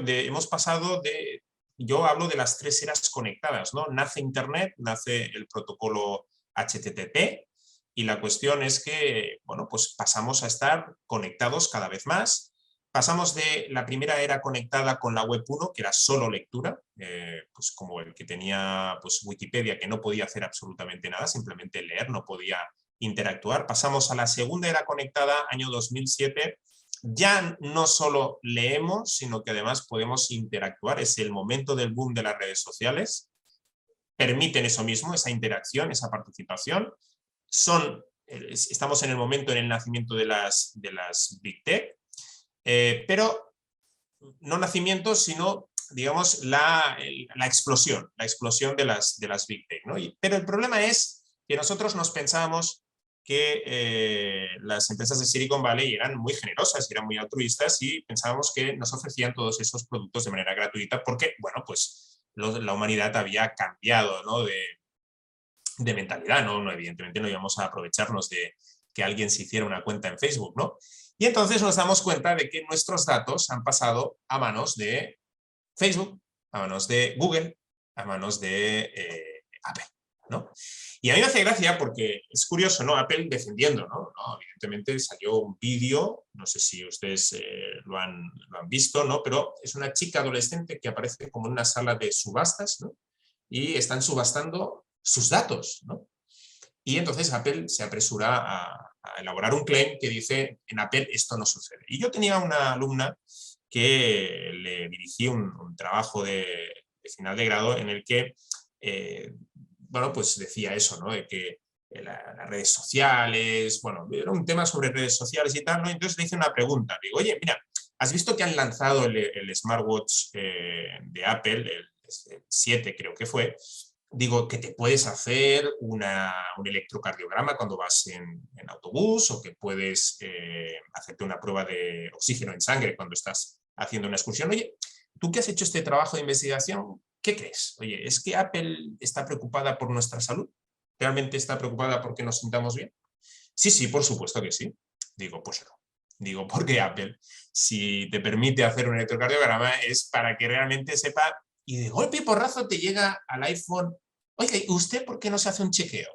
Speaker 3: hemos pasado de... Yo hablo de las tres eras conectadas, ¿no? Nace Internet, nace el protocolo HTTP y la cuestión es que, bueno, pues pasamos a estar conectados cada vez más. Pasamos de la primera era conectada con la web 1, que era solo lectura, pues como el que tenía pues, Wikipedia, que no podía hacer absolutamente nada, simplemente leer, no podía interactuar. Pasamos a la segunda era conectada, año 2007, ya no solo leemos, sino que además podemos interactuar. Es el momento del boom de las redes sociales. Permiten eso mismo, esa interacción, esa participación. Estamos en el momento, en el nacimiento de las Big Tech, pero no nacimiento, sino digamos, la explosión de las Big Tech, ¿no? Pero el problema es que nosotros nos pensábamos que las empresas de Silicon Valley eran muy generosas, eran muy altruistas y pensábamos que nos ofrecían todos esos productos de manera gratuita porque, bueno, pues la humanidad había cambiado, ¿no? de mentalidad, ¿no? Evidentemente no íbamos a aprovecharnos de que alguien se hiciera una cuenta en Facebook, ¿no? Y entonces nos damos cuenta de que nuestros datos han pasado a manos de Facebook, a manos de Google, a manos de Apple, ¿no? Y a mí me hace gracia porque es curioso, ¿no? Apple defendiendo, ¿no? Evidentemente salió un vídeo, no sé si ustedes lo han visto, ¿no? Pero es una chica adolescente que aparece como en una sala de subastas, ¿no? Y están subastando sus datos, ¿no? Y entonces Apple se apresura a elaborar un claim que dice, en Apple esto no sucede. Y yo tenía una alumna que le dirigí un trabajo de final de grado en el que, bueno, pues decía eso, ¿no? De que las redes sociales, bueno, era un tema sobre redes sociales y tal, ¿no? Entonces le hice una pregunta, digo, oye, mira, ¿has visto que han lanzado el smartwatch de Apple, el 7 creo que fue? Digo, que te puedes hacer un electrocardiograma cuando vas en autobús o que puedes hacerte una prueba de oxígeno en sangre cuando estás haciendo una excursión. Oye, tú que has hecho este trabajo de investigación, ¿qué crees? Oye, ¿es que Apple está preocupada por nuestra salud? ¿Realmente está preocupada porque nos sintamos bien? Sí, sí, por supuesto que sí. Digo, pues no. Digo, porque Apple, si te permite hacer un electrocardiograma, es para que realmente sepa y de golpe y porrazo te llega al iPhone, oiga, ¿y usted por qué no se hace un chequeo?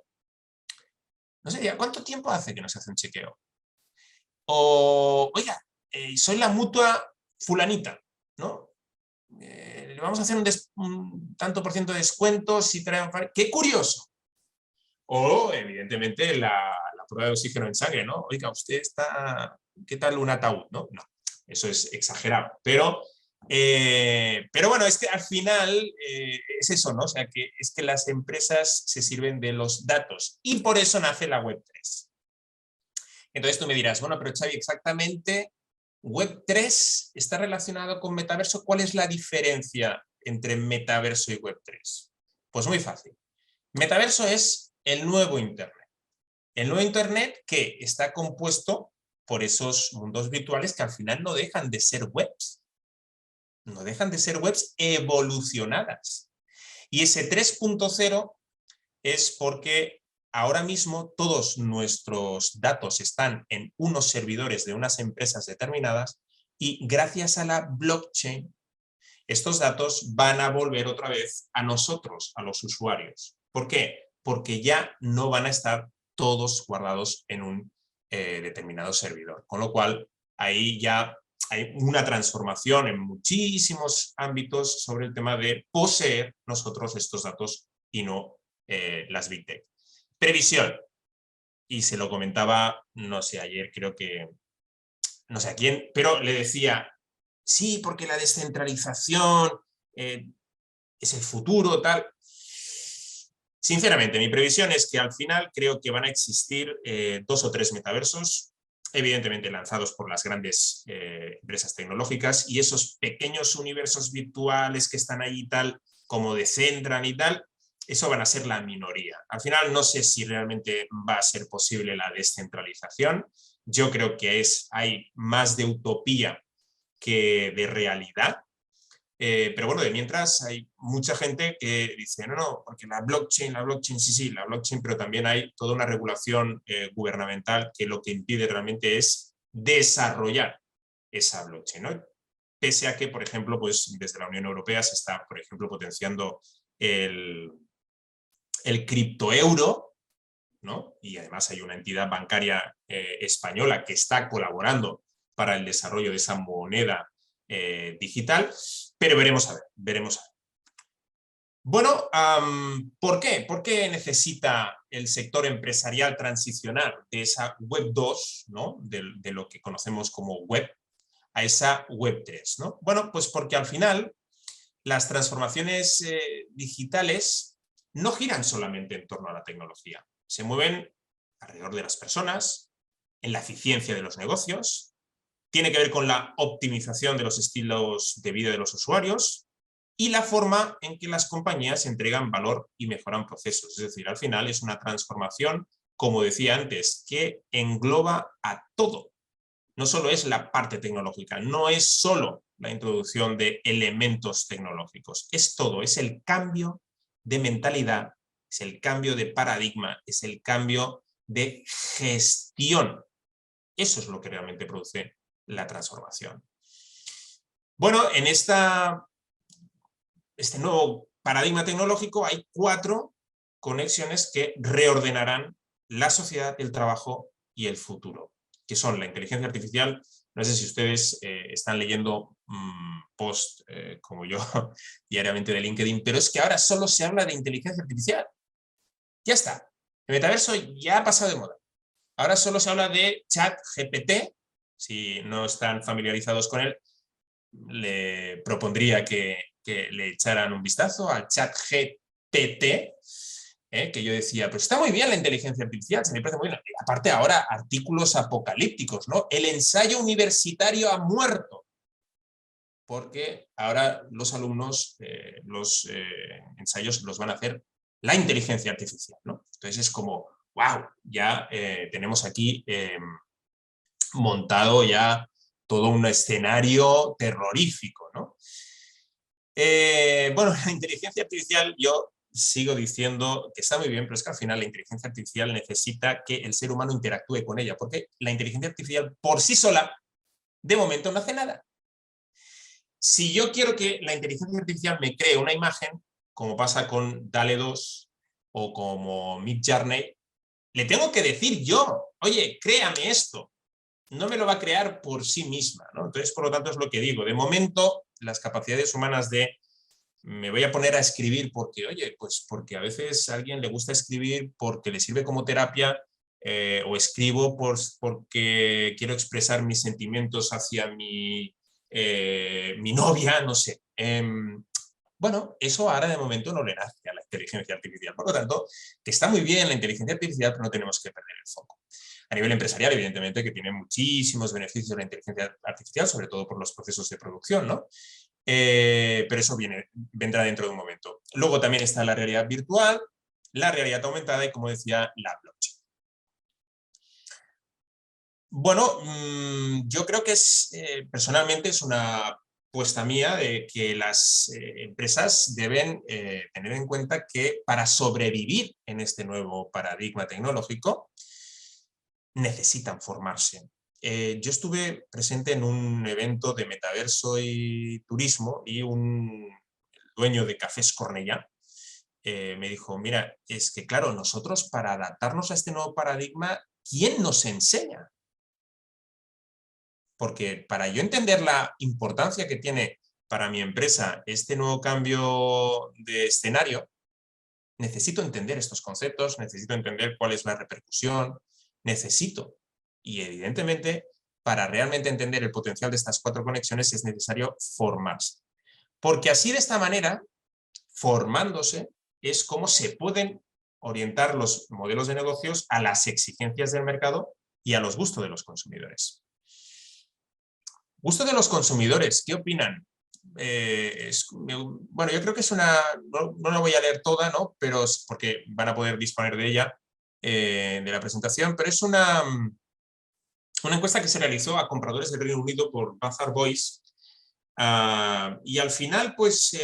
Speaker 3: No sé, ¿cuánto tiempo hace que no se hace un chequeo? O, oiga, soy la mutua fulanita, ¿no? Le vamos a hacer un tanto por ciento de descuento si traen... ¡Qué curioso! O, evidentemente, la prueba de oxígeno en sangre, ¿no? Oiga, usted está... ¿Qué tal un ataúd? No, eso es exagerado. Pero bueno, es que al final es eso, ¿no? O sea, que es que las empresas se sirven de los datos y por eso nace la Web3. Entonces tú me dirás, bueno, pero Xavi, exactamente, Web3 está relacionado con metaverso. ¿Cuál es la diferencia entre metaverso y Web3? Pues muy fácil. Metaverso es el nuevo Internet. El nuevo Internet que está compuesto por esos mundos virtuales que al final no dejan de ser webs. No dejan de ser webs evolucionadas. Y ese 3.0 es porque ahora mismo todos nuestros datos están en unos servidores de unas empresas determinadas y gracias a la blockchain estos datos van a volver otra vez a nosotros, a los usuarios. ¿Por qué? Porque ya no van a estar todos guardados en un determinado servidor. Con lo cual, ahí ya hay una transformación en muchísimos ámbitos sobre el tema de poseer nosotros estos datos y no las Big Tech. Previsión. Y se lo comentaba, no sé, ayer creo que, no sé a quién, pero le decía, sí, porque la descentralización es el futuro, tal. Sinceramente, mi previsión es que al final creo que van a existir 2 o 3 metaversos, evidentemente lanzados por las grandes empresas tecnológicas, y esos pequeños universos virtuales que están ahí tal, como Decentran y tal, eso van a ser la minoría. Al final no sé si realmente va a ser posible la descentralización. Yo creo que hay más de utopía que de realidad. Pero bueno, de mientras hay mucha gente que dice, no, porque la blockchain, sí, la blockchain, pero también hay toda una regulación gubernamental que lo que impide realmente es desarrollar esa blockchain, ¿no? Pese a que, por ejemplo, pues desde la Unión Europea se está, por ejemplo, potenciando el criptoeuro, ¿no? Y además hay una entidad bancaria española que está colaborando para el desarrollo de esa moneda digital, pero veremos a ver. Bueno, ¿por qué? ¿Por qué necesita el sector empresarial transicionar de esa Web 2, ¿no? de lo que conocemos como Web, a esa Web 3, ¿no? Bueno, pues porque al final las transformaciones digitales no giran solamente en torno a la tecnología, se mueven alrededor de las personas, en la eficiencia de los negocios, tiene que ver con la optimización de los estilos de vida de los usuarios, y la forma en que las compañías entregan valor y mejoran procesos. Es decir, al final es una transformación, como decía antes, que engloba a todo. No solo es la parte tecnológica, no es solo la introducción de elementos tecnológicos, es todo, es el cambio de mentalidad, es el cambio de paradigma, es el cambio de gestión. Eso es lo que realmente produce la transformación. Bueno, en este nuevo paradigma tecnológico hay 4 conexiones que reordenarán la sociedad, el trabajo y el futuro, que son la inteligencia artificial. No sé si ustedes están leyendo post como yo diariamente de LinkedIn, pero es que ahora solo se habla de inteligencia artificial. Ya está. El metaverso ya ha pasado de moda. Ahora solo se habla de ChatGPT. Si no están familiarizados con él, le propondría que le echaran un vistazo al ChatGPT, que yo decía, pues está muy bien la inteligencia artificial, se me parece muy bien. Aparte ahora, artículos apocalípticos, ¿no? El ensayo universitario ha muerto, porque ahora los alumnos los ensayos los van a hacer la inteligencia artificial, ¿no? Entonces es como, wow, ya tenemos aquí montado ya todo un escenario terrorífico, ¿no? Bueno, la inteligencia artificial, yo sigo diciendo que está muy bien, pero es que al final la inteligencia artificial necesita que el ser humano interactúe con ella, porque la inteligencia artificial por sí sola, de momento, no hace nada. Si yo quiero que la inteligencia artificial me cree una imagen, como pasa con DALL-E 2 o como Midjourney, le tengo que decir yo, oye, créame esto. No me lo va a crear por sí misma, ¿no? Entonces, por lo tanto, es lo que digo. De momento, las capacidades humanas de me voy a poner a escribir porque, oye, pues porque a veces a alguien le gusta escribir porque le sirve como terapia, o escribo porque quiero expresar mis sentimientos hacia mi novia, no sé. Bueno, eso ahora de momento no le nace a la inteligencia artificial. Por lo tanto, que está muy bien la inteligencia artificial, pero no tenemos que perder el foco. A nivel empresarial, evidentemente, que tiene muchísimos beneficios la inteligencia artificial, sobre todo por los procesos de producción, ¿no? Pero eso vendrá dentro de un momento. Luego también está la realidad virtual, la realidad aumentada y, como decía, la blockchain. Bueno, yo creo que personalmente es una apuesta mía de que las empresas deben tener en cuenta que para sobrevivir en este nuevo paradigma tecnológico necesitan formarse. Yo estuve presente en un evento de metaverso y turismo y un dueño de Cafés Cornellà me dijo, mira, es que claro, nosotros para adaptarnos a este nuevo paradigma, ¿quién nos enseña? Porque para yo entender la importancia que tiene para mi empresa este nuevo cambio de escenario, necesito entender estos conceptos, necesito entender cuál es la repercusión, y evidentemente, para realmente entender el potencial de estas 4 conexiones es necesario formarse. Porque así, de esta manera, formándose, es como se pueden orientar los modelos de negocios a las exigencias del mercado y a los gustos de los consumidores. Gusto de los consumidores, ¿qué opinan? Bueno, yo creo que es una, no la voy a leer toda, ¿no? Pero porque van a poder disponer de ella, de la presentación, pero es una encuesta que se realizó a compradores del Reino Unido por Bazaar Voice, y al final, pues,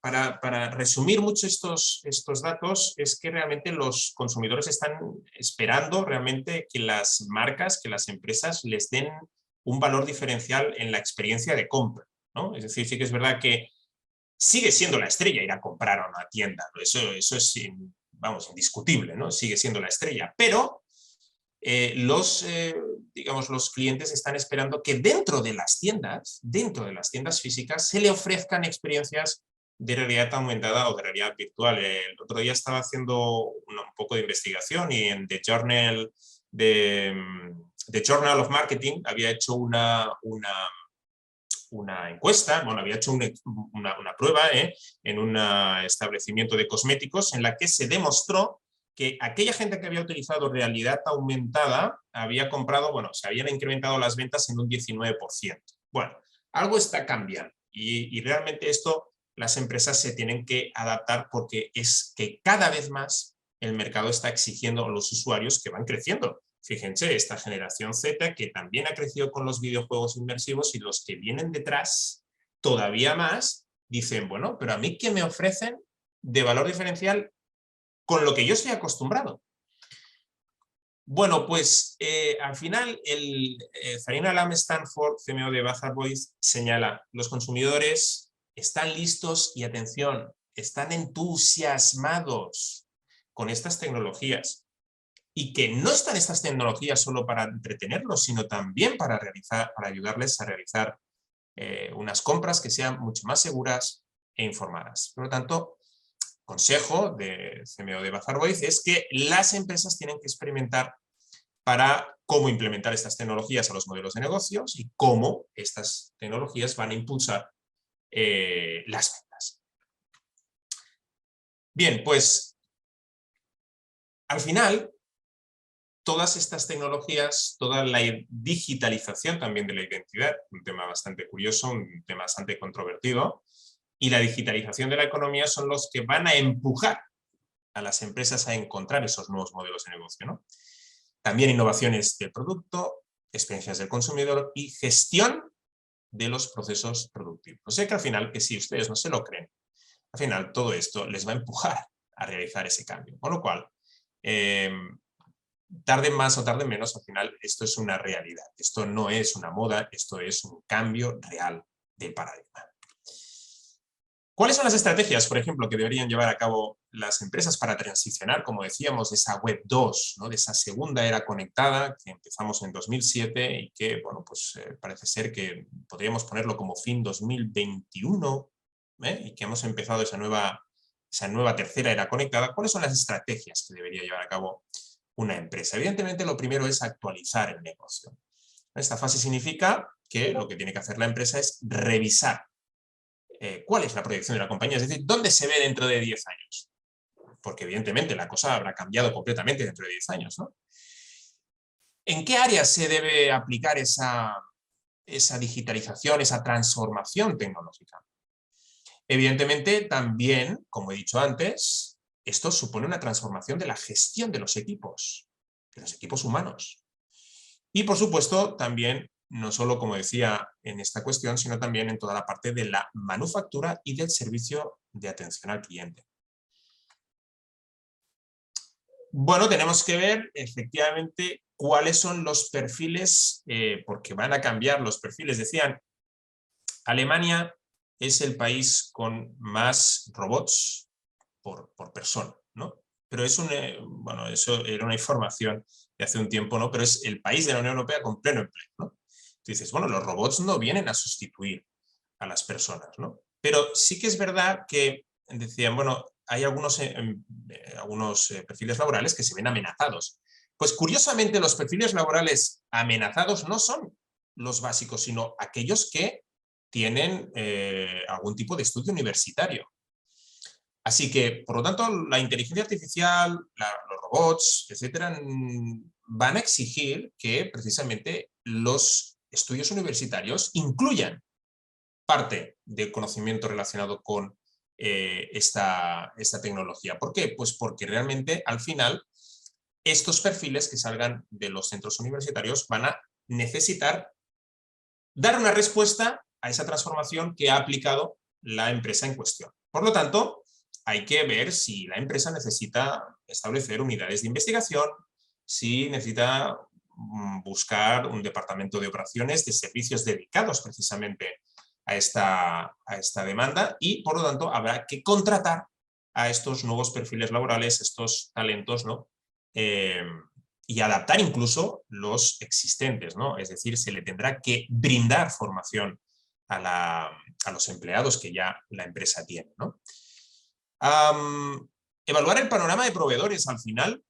Speaker 3: para resumir mucho estos datos, es que realmente los consumidores están esperando realmente que las marcas, que las empresas les den un valor diferencial en la experiencia de compra, ¿no? Es decir, sí que es verdad que sigue siendo la estrella ir a comprar a una tienda, ¿no? Eso es, vamos, indiscutible, ¿no? Sigue siendo la estrella, pero digamos, los clientes están esperando que dentro de las tiendas físicas, se le ofrezcan experiencias de realidad aumentada o de realidad virtual. El otro día estaba haciendo un poco de investigación y en The Journal of Marketing había hecho una encuesta, bueno, había hecho una prueba en un establecimiento de cosméticos en la que se demostró que aquella gente que había utilizado realidad aumentada había comprado, bueno, se habían incrementado las ventas en un 19%. Bueno, algo está cambiando y realmente esto las empresas se tienen que adaptar porque es que cada vez más el mercado está exigiendo a los usuarios que van creciendo. Fíjense, esta generación Z que también ha crecido con los videojuegos inmersivos y los que vienen detrás todavía más dicen, bueno, pero a mí ¿qué me ofrecen de valor diferencial con lo que yo estoy acostumbrado? Bueno, pues al final Zarina Lam-Stanford, CMO de Bahar Voice, señala, los consumidores están listos y atención, están entusiasmados con estas tecnologías y que no están estas tecnologías solo para entretenerlos, sino también para ayudarles a realizar unas compras que sean mucho más seguras e informadas. Por lo tanto, consejo de CMO de Bahar Voice es que las empresas tienen que experimentar para cómo implementar estas tecnologías a los modelos de negocios y cómo estas tecnologías van a impulsar las ventas. Bien, pues al final, todas estas tecnologías, toda la digitalización también de la identidad, un tema bastante curioso, un tema bastante controvertido, y la digitalización de la economía son los que van a empujar a las empresas a encontrar esos nuevos modelos de negocio, ¿no? También innovaciones del producto, experiencias del consumidor y gestión de los procesos productivos. O sea que al final, que si ustedes no se lo creen, al final todo esto les va a empujar a realizar ese cambio. Con lo cual, tarde más o tarde menos, al final esto es una realidad. Esto no es una moda, esto es un cambio real de paradigma. ¿Cuáles son las estrategias, por ejemplo, que deberían llevar a cabo las empresas para transicionar, como decíamos, de esa Web 2, ¿no? De esa segunda era conectada que empezamos en 2007 y que, bueno, pues parece ser que podríamos ponerlo como fin 2021 y que hemos empezado esa nueva tercera era conectada? ¿Cuáles son las estrategias que debería llevar a cabo una empresa? Evidentemente, lo primero es actualizar el negocio. Esta fase significa que lo que tiene que hacer la empresa es revisar cuál es la proyección de la compañía, es decir, ¿dónde se ve dentro de 10 años? Porque evidentemente la cosa habrá cambiado completamente dentro de 10 años, ¿no? ¿En qué áreas se debe aplicar esa digitalización, esa transformación tecnológica? Evidentemente también, como he dicho antes, esto supone una transformación de la gestión de los equipos humanos. Y por supuesto también, no solo como decía en esta cuestión, sino también en toda la parte de la manufactura y del servicio de atención al cliente. Bueno, tenemos que ver efectivamente cuáles son los perfiles, porque van a cambiar los perfiles. Decían, Alemania es el país con más robots por persona, ¿no? Pero es bueno, eso era una información de hace un tiempo, ¿no? Pero es el país de la Unión Europea con pleno empleo, ¿no? Tú dices, bueno, los robots no vienen a sustituir a las personas, ¿no? Pero sí que es verdad que decían, bueno, hay algunos perfiles laborales que se ven amenazados. Pues curiosamente los perfiles laborales amenazados no son los básicos, sino aquellos que tienen algún tipo de estudio universitario. Así que, por lo tanto, la inteligencia artificial, los robots, etcétera, van a exigir que precisamente los estudios universitarios incluyan parte del conocimiento relacionado con esta tecnología. ¿Por qué? Pues porque realmente, al final, estos perfiles que salgan de los centros universitarios van a necesitar dar una respuesta a esa transformación que ha aplicado la empresa en cuestión. Por lo tanto, hay que ver si la empresa necesita establecer unidades de investigación, si necesita buscar un departamento de operaciones de servicios dedicados precisamente a esta demanda y, por lo tanto, habrá que contratar a estos nuevos perfiles laborales, estos talentos, ¿no? Y adaptar incluso los existentes, ¿no? Es decir, se le tendrá que brindar formación a los empleados que ya la empresa tiene, ¿no? Evaluar el panorama de proveedores al final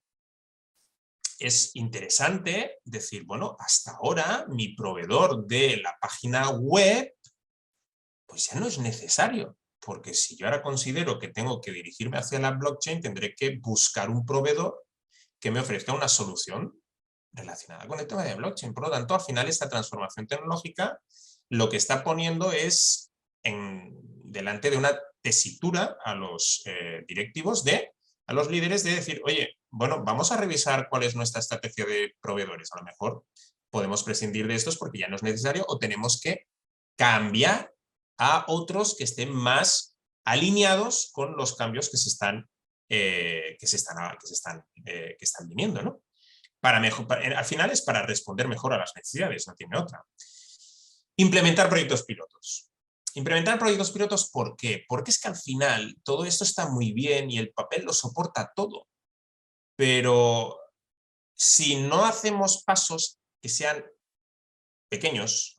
Speaker 3: es interesante decir, bueno, hasta ahora mi proveedor de la página web pues ya no es necesario, porque si yo ahora considero que tengo que dirigirme hacia la blockchain, tendré que buscar un proveedor que me ofrezca una solución relacionada con el tema de blockchain. Por lo tanto, al final esta transformación tecnológica lo que está poniendo es delante de una tesitura a los directivos, a los líderes de decir, oye, bueno, vamos a revisar cuál es nuestra estrategia de proveedores. A lo mejor podemos prescindir de estos porque ya no es necesario o tenemos que cambiar a otros que estén más alineados con los cambios que están viniendo, ¿no? Al final es para responder mejor a las necesidades, no tiene otra. Implementar proyectos pilotos. Implementar proyectos pilotos, ¿por qué? Porque es que al final todo esto está muy bien y el papel lo soporta todo. Pero si no hacemos pasos que sean pequeños,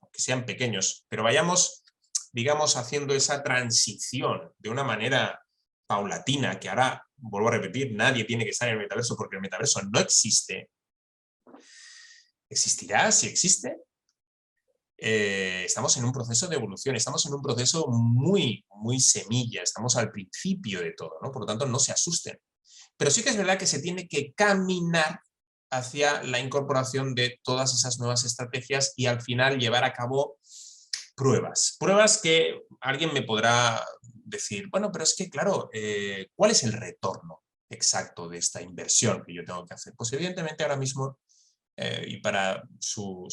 Speaker 3: pero vayamos, digamos, haciendo esa transición de una manera paulatina, que ahora, vuelvo a repetir, nadie tiene que estar en el metaverso porque el metaverso no existe. ¿Existirá si existe? Estamos en un proceso de evolución, estamos en un proceso muy, muy semilla, estamos al principio de todo, ¿no? Por lo tanto, no se asusten. Pero sí que es verdad que se tiene que caminar hacia la incorporación de todas esas nuevas estrategias y al final llevar a cabo pruebas. Pruebas que alguien me podrá decir, bueno, pero es que, claro, ¿cuál es el retorno exacto de esta inversión que yo tengo que hacer? Pues evidentemente ahora mismo, y para su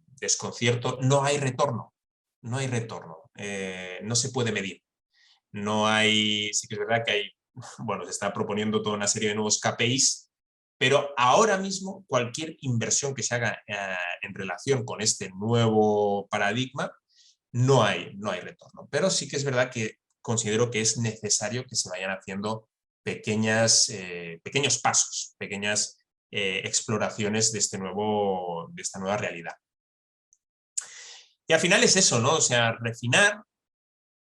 Speaker 3: desconcierto, no hay retorno. No hay retorno. No se puede medir. No hay, sí que es verdad que hay, bueno, se está proponiendo toda una serie de nuevos KPIs, pero ahora mismo cualquier inversión que se haga en relación con este nuevo paradigma, no hay retorno. Pero sí que es verdad que considero que es necesario que se vayan haciendo pequeños pasos, pequeñas exploraciones de esta nueva realidad. Y al final es eso, ¿no? O sea, refinar,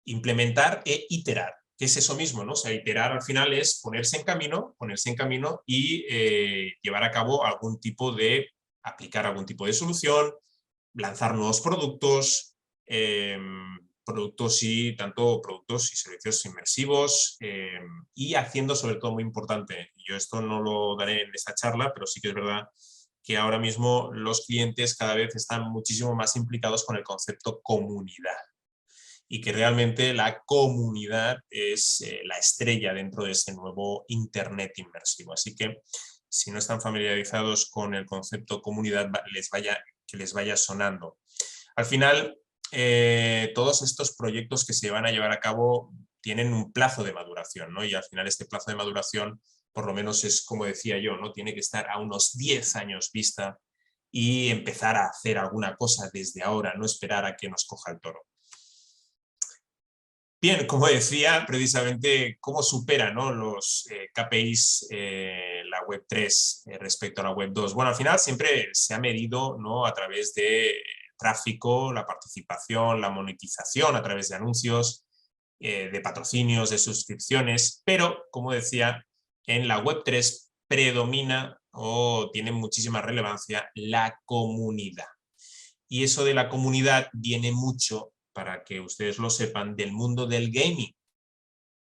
Speaker 3: implementar e iterar, que es eso mismo, ¿no? O sea, iterar al final es ponerse en camino y llevar a cabo aplicar algún tipo de solución, lanzar nuevos productos, productos y servicios inmersivos, y haciendo, sobre todo, muy importante, yo esto no lo daré en esta charla, pero sí que es verdad que ahora mismo los clientes cada vez están muchísimo más implicados con el concepto comunidad y que realmente la comunidad es la estrella dentro de ese nuevo Internet inmersivo. Así que si no están familiarizados con el concepto comunidad, que les vaya sonando. Al final, todos estos proyectos que se van a llevar a cabo tienen un plazo de maduración, ¿no? Y al final este plazo de maduración, por lo menos es como decía yo, ¿no? Tiene que estar a unos 10 años vista y empezar a hacer alguna cosa desde ahora, no esperar a que nos coja el toro. Bien, como decía, precisamente, ¿cómo supera, ¿no? los KPIs la Web 3 respecto a la Web 2? Bueno, al final siempre se ha medido, ¿no? A través de tráfico, la participación, la monetización a través de anuncios, de patrocinios, de suscripciones, pero, como decía, en la Web 3 predomina o tiene muchísima relevancia la comunidad. Y eso de la comunidad viene mucho, para que ustedes lo sepan, del mundo del gaming.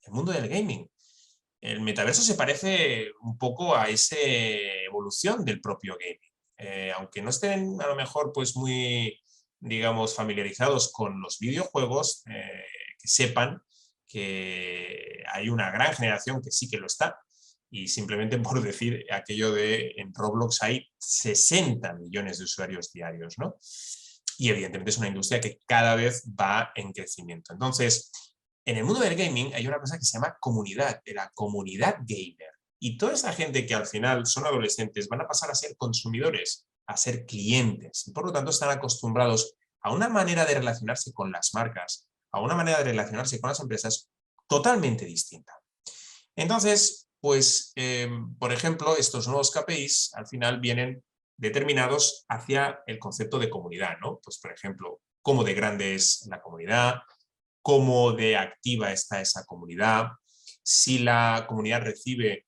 Speaker 3: El mundo del gaming. El metaverso se parece un poco a esa evolución del propio gaming. Aunque no estén a lo mejor pues muy, digamos, familiarizados con los videojuegos, que sepan que hay una gran generación que sí que lo está. Y simplemente por decir aquello de en Roblox hay 60 millones de usuarios diarios, ¿no? Y evidentemente es una industria que cada vez va en crecimiento. Entonces, en el mundo del gaming hay una cosa que se llama comunidad, de la comunidad gamer. Y toda esa gente que al final son adolescentes van a pasar a ser consumidores, a ser clientes. Y por lo tanto están acostumbrados a una manera de relacionarse con las marcas, a una manera de relacionarse con las empresas totalmente distinta. Entonces, pues, por ejemplo, estos nuevos KPIs al final vienen determinados hacia el concepto de comunidad, ¿no? Pues, por ejemplo, cómo de grande es la comunidad, cómo de activa está esa comunidad, si la comunidad recibe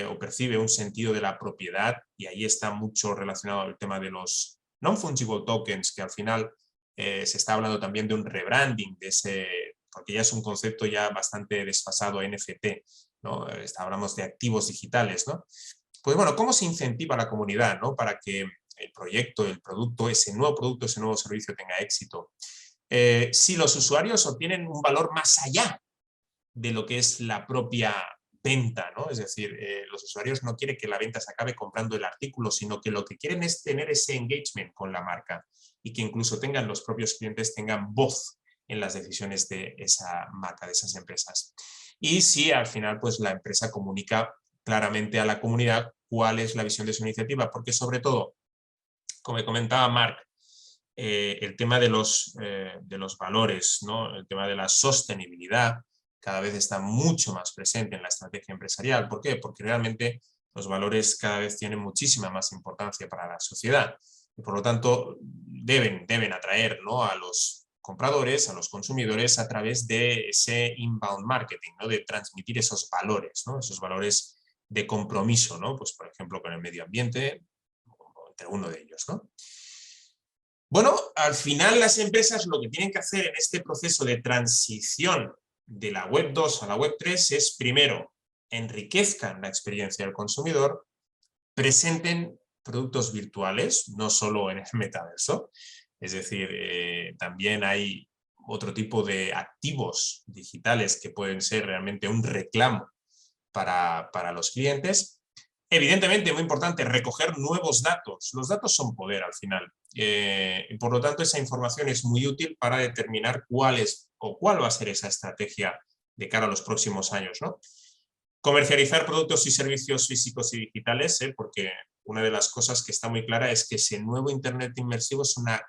Speaker 3: o percibe un sentido de la propiedad, y ahí está mucho relacionado al tema de los non-fungible tokens, que al final se está hablando también de un rebranding de ese, porque ya es un concepto ya bastante desfasado, NFT, ¿no? Hablamos de activos digitales, ¿no? Pues bueno, ¿cómo se incentiva la comunidad, ¿no? Para que el proyecto, el producto, ese nuevo servicio tenga éxito? Si los usuarios obtienen un valor más allá de lo que es la propia venta, ¿no? Es decir, los usuarios no quieren que la venta se acabe comprando el artículo, sino que lo que quieren es tener ese engagement con la marca y que incluso tengan los propios clientes tengan voz en las decisiones de esa marca, de esas empresas. Y si al final pues la empresa comunica claramente a la comunidad cuál es la visión de su iniciativa, porque sobre todo, como comentaba Marc, el tema de los valores, ¿no? El tema de la sostenibilidad cada vez está mucho más presente en la estrategia empresarial. ¿Por qué? Porque realmente los valores cada vez tienen muchísima más importancia para la sociedad y por lo tanto deben atraer, ¿no?, a los compradores, a los consumidores a través de ese inbound marketing, ¿no?, de transmitir esos valores, ¿no?, esos valores de compromiso, ¿no?, pues por ejemplo con el medio ambiente, entre uno de ellos, ¿no? Bueno, al final las empresas lo que tienen que hacer en este proceso de transición de la web 2 a la web 3 es, primero, enriquezcan la experiencia del consumidor, presenten productos virtuales, no solo en el metaverso, es decir, también hay otro tipo de activos digitales que pueden ser realmente un reclamo para los clientes. Evidentemente, muy importante, recoger nuevos datos. Los datos son poder al final. Y por lo tanto, esa información es muy útil para determinar cuál es o cuál va a ser esa estrategia de cara a los próximos años, ¿no? Comercializar productos y servicios físicos y digitales, porque una de las cosas que está muy clara es que ese nuevo Internet inmersivo es una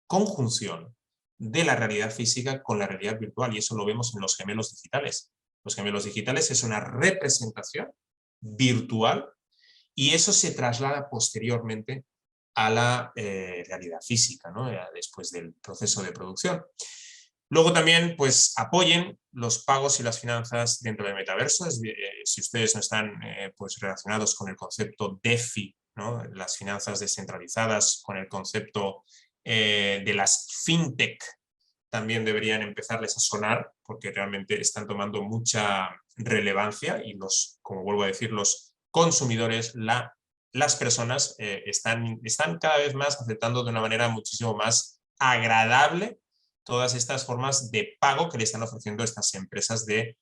Speaker 3: conjunción de la realidad física con la realidad virtual y eso lo vemos en los gemelos digitales. Los gemelos digitales es una representación virtual y eso se traslada posteriormente a la realidad física, ¿no?, después del proceso de producción. Luego también, pues, apoyen los pagos y las finanzas dentro del metaverso. Si ustedes no están pues, relacionados con el concepto DeFi, ¿no?, las finanzas descentralizadas, con el concepto de las fintech, también deberían empezarles a sonar porque realmente están tomando mucha relevancia y como vuelvo a decir, los consumidores, las personas están cada vez más aceptando de una manera muchísimo más agradable todas estas formas de pago que le están ofreciendo estas empresas de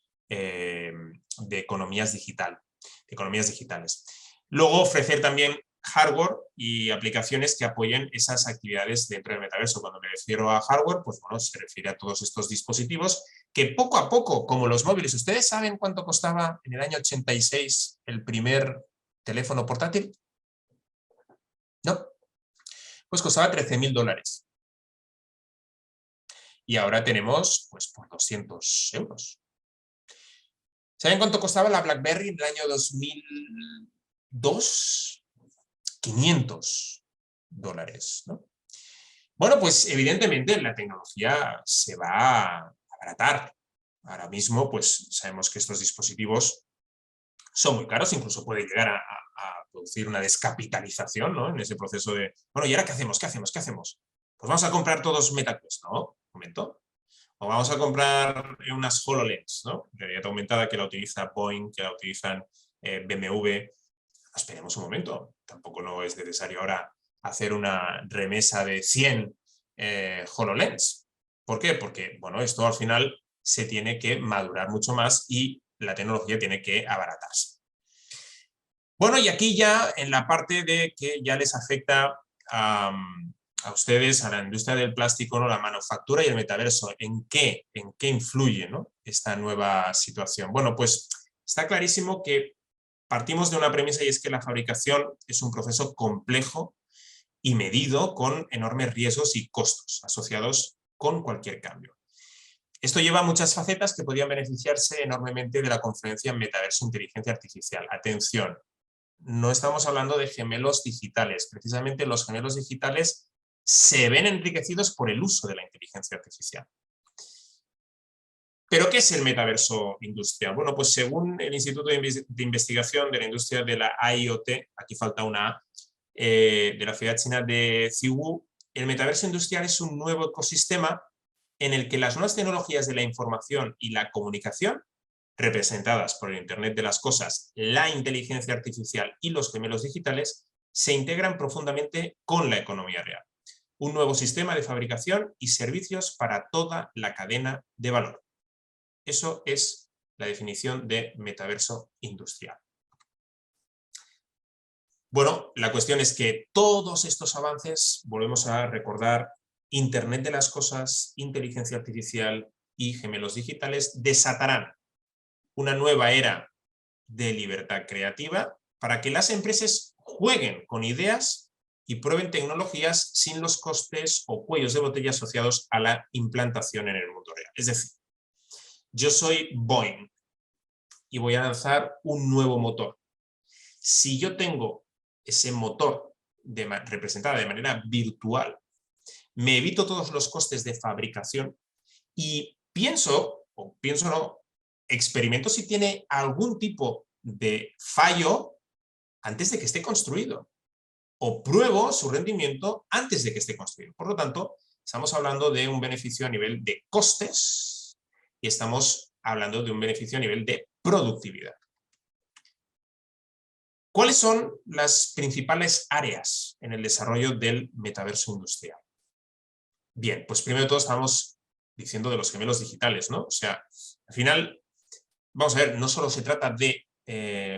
Speaker 3: economías digitales. Luego ofrecer también hardware y aplicaciones que apoyen esas actividades dentro del metaverso. Cuando me refiero a hardware, pues bueno, se refiere a todos estos dispositivos que poco a poco, como los móviles, ¿ustedes saben cuánto costaba en el año 86 el primer teléfono portátil? ¿No? Pues costaba $13.000. Y ahora tenemos, pues, por 200 euros. ¿Saben cuánto costaba la BlackBerry en el año 2002? $500, ¿no? Bueno, pues evidentemente la tecnología se va a abaratar. Ahora mismo, pues sabemos que estos dispositivos son muy caros, incluso puede llegar a producir una descapitalización, ¿no?, en ese proceso de, bueno, ¿y ahora qué hacemos? Pues vamos a comprar todos MetaQuest, ¿no? Un momento. O vamos a comprar unas HoloLens, ¿no?, realidad aumentada, que la utiliza Boeing, que la utilizan BMW. Esperemos un momento, tampoco no es necesario ahora hacer una remesa de 100 HoloLens. ¿Por qué? Porque, bueno, esto al final se tiene que madurar mucho más y la tecnología tiene que abaratarse. Bueno, y aquí ya en la parte de que ya les afecta a ustedes, a la industria del plástico, ¿no?, la manufactura y el metaverso, ¿en qué influye, ¿no?, esta nueva situación? Bueno, pues está clarísimo que partimos de una premisa y es que la fabricación es un proceso complejo y medido con enormes riesgos y costos asociados con cualquier cambio. Esto lleva a muchas facetas que podrían beneficiarse enormemente de la conferencia Metaverso Inteligencia Artificial. Atención, no estamos hablando de gemelos digitales. Precisamente los gemelos digitales se ven enriquecidos por el uso de la inteligencia artificial. ¿Pero qué es el metaverso industrial? Bueno, pues según el Instituto de Investigación de la Industria de la IoT, aquí falta una A, de la ciudad china de Ziwu, el metaverso industrial es un nuevo ecosistema en el que las nuevas tecnologías de la información y la comunicación, representadas por el Internet de las Cosas, la inteligencia artificial y los gemelos digitales, se integran profundamente con la economía real. Un nuevo sistema de fabricación y servicios para toda la cadena de valor. Eso es la definición de metaverso industrial. Bueno, la cuestión es que todos estos avances, volvemos a recordar, Internet de las cosas, inteligencia artificial y gemelos digitales desatarán una nueva era de libertad creativa para que las empresas jueguen con ideas y prueben tecnologías sin los costes o cuellos de botella asociados a la implantación en el mundo real. Es decir, yo soy Boeing y voy a lanzar un nuevo motor. Si yo tengo ese motor representado de manera virtual, me evito todos los costes de fabricación y experimento si tiene algún tipo de fallo antes de que esté construido, o pruebo su rendimiento antes de que esté construido. Por lo tanto, estamos hablando de un beneficio a nivel de costes y estamos hablando de un beneficio a nivel de productividad. ¿Cuáles son las principales áreas en el desarrollo del metaverso industrial? Bien, pues primero de todo estamos diciendo de los gemelos digitales, ¿no? O sea, al final, vamos a ver, no solo se trata de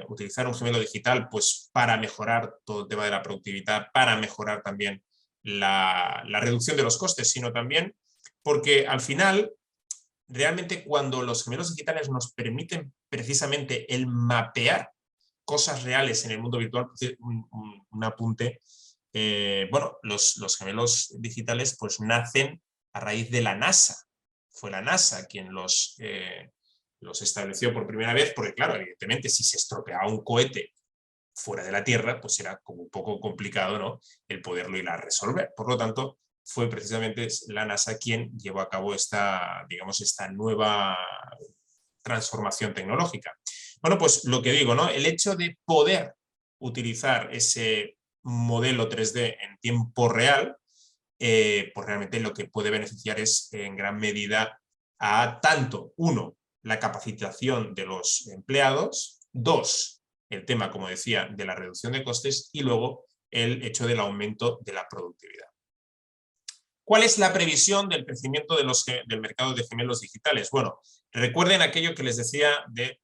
Speaker 3: utilizar un gemelo digital pues para mejorar todo el tema de la productividad, para mejorar también la reducción de los costes, sino también porque al final, realmente cuando los gemelos digitales nos permiten precisamente el mapear cosas reales en el mundo virtual, un apunte, bueno, los gemelos digitales pues nacen a raíz de la NASA. Fue la NASA quien los estableció por primera vez, porque claro, evidentemente si se estropeaba un cohete fuera de la Tierra, pues era como un poco complicado, ¿no?, el poderlo ir a resolver. Por lo tanto, fue precisamente la NASA quien llevó a cabo esta, digamos, esta nueva transformación tecnológica. Bueno, pues lo que digo, ¿no?, el hecho de poder utilizar ese modelo 3D en tiempo real, pues realmente lo que puede beneficiar es en gran medida a tanto, uno, la capacitación de los empleados, dos, el tema, como decía, de la reducción de costes y luego el hecho del aumento de la productividad. ¿Cuál es la previsión del crecimiento del mercado de gemelos digitales? Bueno, recuerden aquello que les decía de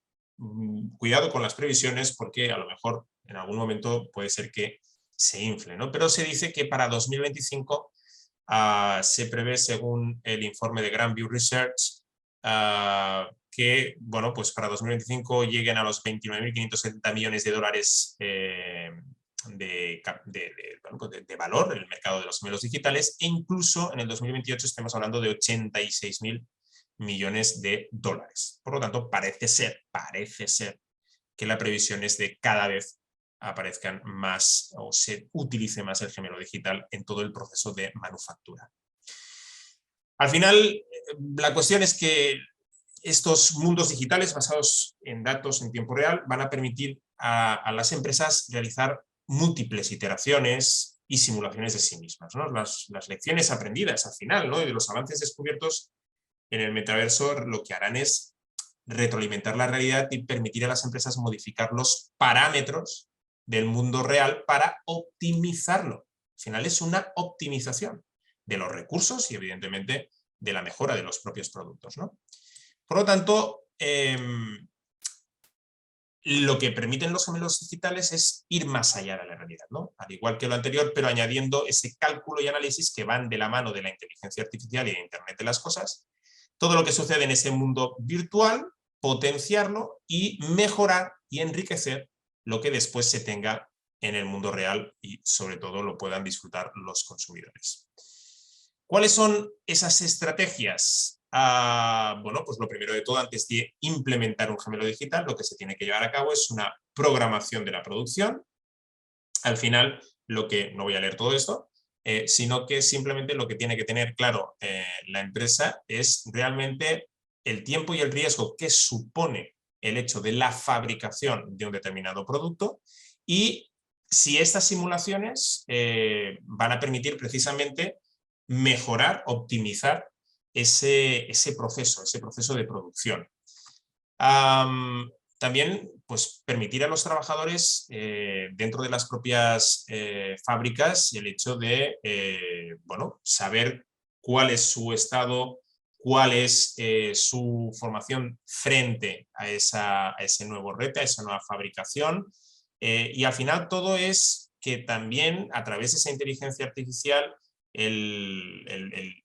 Speaker 3: cuidado con las previsiones porque a lo mejor en algún momento puede ser que se infle, ¿no? Pero se dice que para 2025 se prevé, según el informe de Grandview Research, que, bueno, pues para 2025 lleguen a los 29.570 millones de dólares de valor en el mercado de los gemelos digitales, e incluso en el 2028 estemos hablando de 86.000 millones de dólares. Por lo tanto, parece ser que la previsión es de cada vez aparezcan más o se utilice más el gemelo digital en todo el proceso de manufactura. Al final, la cuestión es que estos mundos digitales basados en datos en tiempo real van a permitir a las empresas realizar múltiples iteraciones y simulaciones de sí mismas, ¿no? Las lecciones aprendidas al final, ¿no?, y de los avances descubiertos en el metaverso lo que harán es retroalimentar la realidad y permitir a las empresas modificar los parámetros del mundo real para optimizarlo. Al final es una optimización de los recursos y evidentemente de la mejora de los propios productos, ¿no? Por lo tanto, lo que permiten los gemelos digitales es ir más allá de la realidad, ¿no? Al igual que lo anterior, pero añadiendo ese cálculo y análisis que van de la mano de la inteligencia artificial y de Internet de las cosas, todo lo que sucede en ese mundo virtual, potenciarlo y mejorar y enriquecer lo que después se tenga en el mundo real y sobre todo lo puedan disfrutar los consumidores. ¿Cuáles son esas estrategias? Bueno, pues lo primero de todo, antes de implementar un gemelo digital, lo que se tiene que llevar a cabo es una programación de la producción. Al final, no voy a leer todo esto, sino que simplemente lo que tiene que tener claro la empresa es realmente el tiempo y el riesgo que supone el hecho de la fabricación de un determinado producto y si estas simulaciones van a permitir precisamente mejorar, optimizar ese proceso de producción. También pues, permitir a los trabajadores dentro de las propias fábricas el hecho de bueno, saber cuál es su estado, cuál es su formación frente a ese nuevo reto, a esa nueva fabricación. Y al final todo es que también a través de esa inteligencia artificial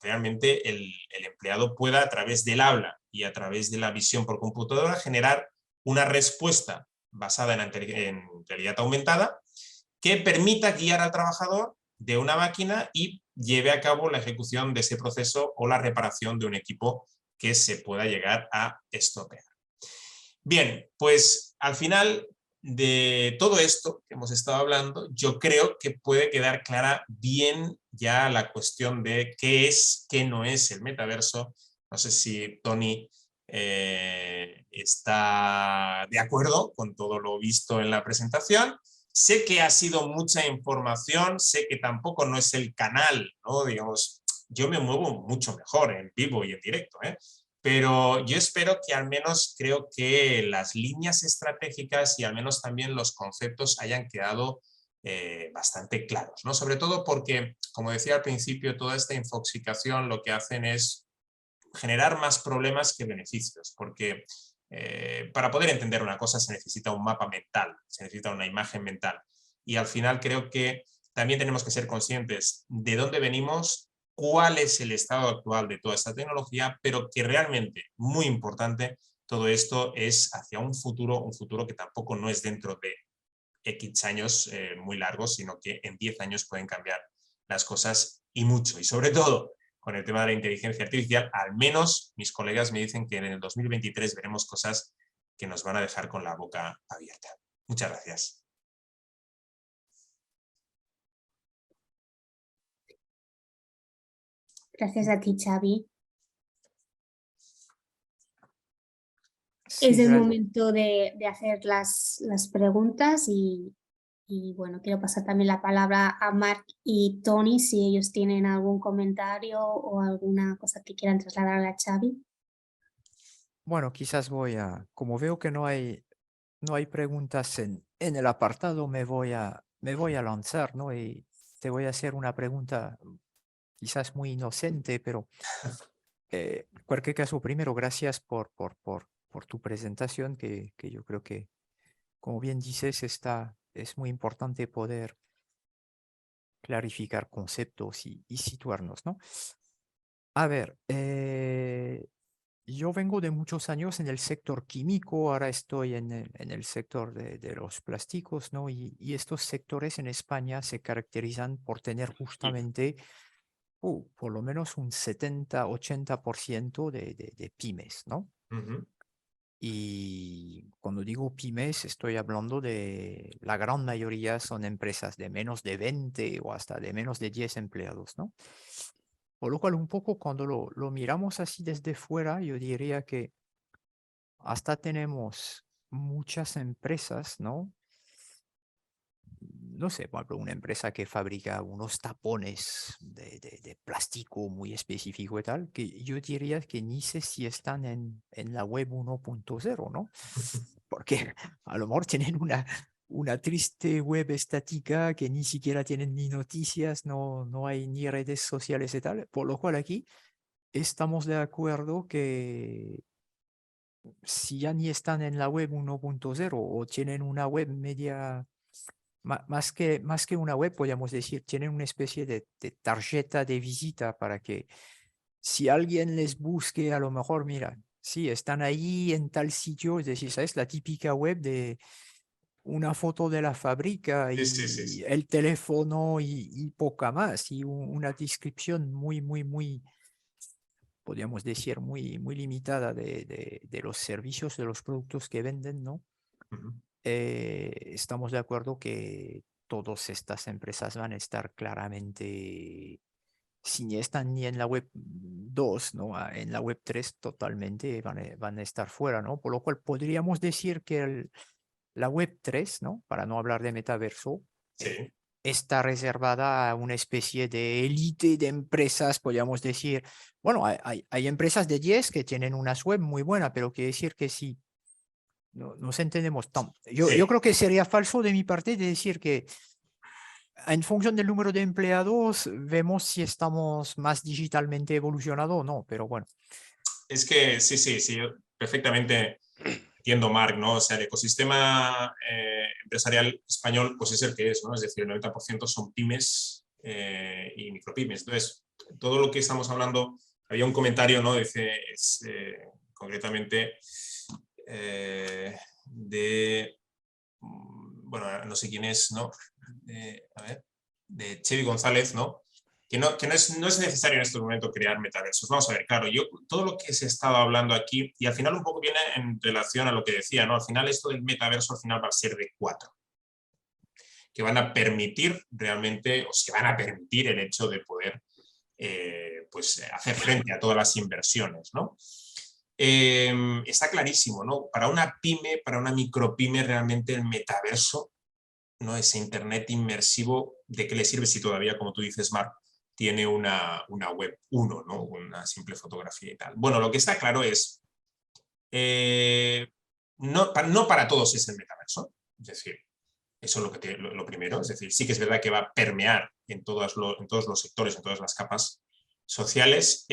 Speaker 3: realmente el empleado pueda a través del habla y a través de la visión por computadora generar una respuesta basada en realidad aumentada que permita guiar al trabajador de una máquina y lleve a cabo la ejecución de ese proceso o la reparación de un equipo que se pueda llegar a estropear. Bien, pues al final de todo esto que hemos estado hablando, yo creo que puede quedar clara bien ya la cuestión de qué es, qué no es el metaverso. No sé si Tony está de acuerdo con todo lo visto en la presentación. Sé que ha sido mucha información, sé que tampoco no es el canal, ¿no? Digamos, yo me muevo mucho mejor en vivo y en directo, ¿eh? Pero yo espero que al menos creo que las líneas estratégicas y al menos también los conceptos hayan quedado bastante claros, ¿no? Sobre todo porque, como decía al principio, toda esta infoxicación lo que hacen es generar más problemas que beneficios, porque para poder entender una cosa se necesita un mapa mental, se necesita una imagen mental. Y al final creo que también tenemos que ser conscientes de dónde venimos, cuál es el estado actual de toda esta tecnología, pero que realmente, muy importante, todo esto es hacia un futuro que tampoco no es dentro de X años muy largos, sino que en 10 años pueden cambiar las cosas y mucho. Y sobre todo, con el tema de la inteligencia artificial, al menos mis colegas me dicen que en el 2023 veremos cosas que nos van a dejar con la boca abierta. Muchas gracias.
Speaker 4: Gracias a ti, Xavi.
Speaker 1: Sí,
Speaker 4: Es el
Speaker 1: gracias.
Speaker 4: momento de hacer las preguntas y bueno, quiero pasar también la palabra a Marc y Tony si ellos tienen algún comentario o alguna cosa que quieran trasladar a Xavi.
Speaker 1: Bueno, quizás como veo que no hay preguntas en el apartado, me voy a lanzar, ¿no? Y te voy a hacer una pregunta quizás muy inocente, pero en cualquier caso, primero, gracias por tu presentación, que yo creo que, como bien dices, es muy importante poder clarificar conceptos y situarnos, ¿no? A ver, yo vengo de muchos años en el sector químico, ahora estoy en el sector de los plásticos, ¿no? Y estos sectores en España se caracterizan por tener justamente por lo menos un 70-80% de pymes, ¿no? Y cuando digo pymes, estoy hablando de la gran mayoría son empresas de menos de 20 o hasta de menos de 10 empleados, ¿no? Por lo cual, un poco cuando lo miramos así desde fuera, yo diría que hasta tenemos muchas empresas, ¿no? No sé, por ejemplo, una empresa que fabrica unos tapones de plástico muy específico y tal, que yo diría que ni sé si están en la web 1.0, ¿no? Porque a lo mejor tienen una triste web estática que ni siquiera tienen ni noticias, no hay ni redes sociales y tal, por lo cual aquí estamos de acuerdo que si ya ni están en la web 1.0 o tienen una web media, más que una web, podríamos decir, tienen una especie de tarjeta de visita para que si alguien les busque, a lo mejor, mira, sí, están ahí en tal sitio, es decir, ¿sabes? La típica web de una foto de la fábrica y el teléfono y poca más, y una descripción muy, podríamos decir, muy limitada de los servicios, de los productos que venden, ¿no? Estamos de acuerdo que todas estas empresas van a estar claramente, si ni están ni en la web 2, ¿no? En la web 3 totalmente van a estar fuera, ¿no? Por lo cual podríamos decir que la web 3, ¿no? Para no hablar de metaverso, está reservada a una especie de élite de empresas, podríamos decir. Bueno, hay empresas de 10 que tienen unas web muy buenas, pero quiere decir que sí. No nos entendemos tanto. Yo creo que sería falso de mi parte de decir que en función del número de empleados vemos si estamos más digitalmente evolucionados o no, pero bueno,
Speaker 3: Es que sí, yo perfectamente entiendo, Marc, ¿no? O sea, el ecosistema empresarial español pues es el que es, ¿no? Es decir, el 90% son pymes y micropymes. Entonces, todo lo que estamos hablando, había un comentario, ¿no? Dice, concretamente bueno, no sé quién es, ¿no? A ver, de Chevy González, ¿no? Que no es necesario en este momento crear metaversos. Vamos a ver, claro, todo lo que se estaba hablando aquí, y al final un poco viene en relación a lo que decía, ¿no? Al final esto del metaverso al final va a ser de 4, que van a permitir realmente, o se van a permitir el hecho de poder pues hacer frente a todas las inversiones, ¿no? Está clarísimo, ¿no? Para una pyme, para una micropyme, realmente el metaverso, ¿no? Ese internet inmersivo, ¿de qué le sirve si todavía, como tú dices, Marc, tiene una web 1, ¿no? Una simple fotografía y tal? Bueno, lo que está claro es, no para todos es el metaverso, es decir, eso es lo primero, es decir, sí que es verdad que va a permear en todos los sectores, en todas las capas sociales,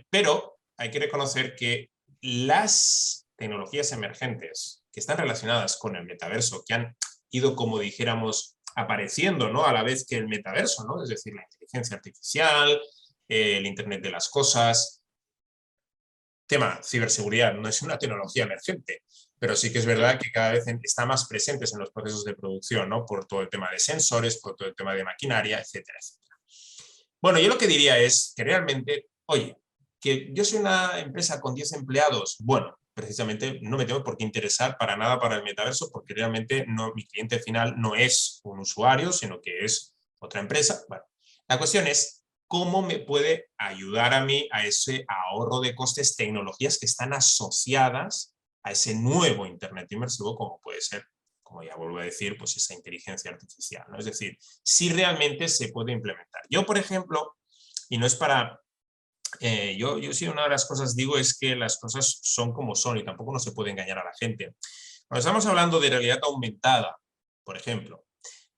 Speaker 3: pero hay que reconocer que las tecnologías emergentes que están relacionadas con el metaverso, que han ido, como dijéramos, apareciendo, ¿no? A la vez que el metaverso, ¿no? Es decir, la inteligencia artificial, el Internet de las cosas. Tema ciberseguridad no es una tecnología emergente, pero sí que es verdad que cada vez está más presentes en los procesos de producción, ¿no? Por todo el tema de sensores, por todo el tema de maquinaria, etcétera, etcétera. Bueno, yo lo que diría es que realmente, oye, que yo soy una empresa con 10 empleados, bueno, precisamente no me tengo por qué interesar para nada para el metaverso, porque realmente mi cliente final no es un usuario, sino que es otra empresa. Bueno, la cuestión es cómo me puede ayudar a mí a ese ahorro de costes, tecnologías que están asociadas a ese nuevo Internet inmersivo, como puede ser, como ya vuelvo a decir, pues esa inteligencia artificial, ¿no? Es decir, si realmente se puede implementar. Yo, por ejemplo, y no es para... yo sí, una de las cosas digo es que las cosas son como son y tampoco no se puede engañar a la gente. Cuando estamos hablando de realidad aumentada, por ejemplo,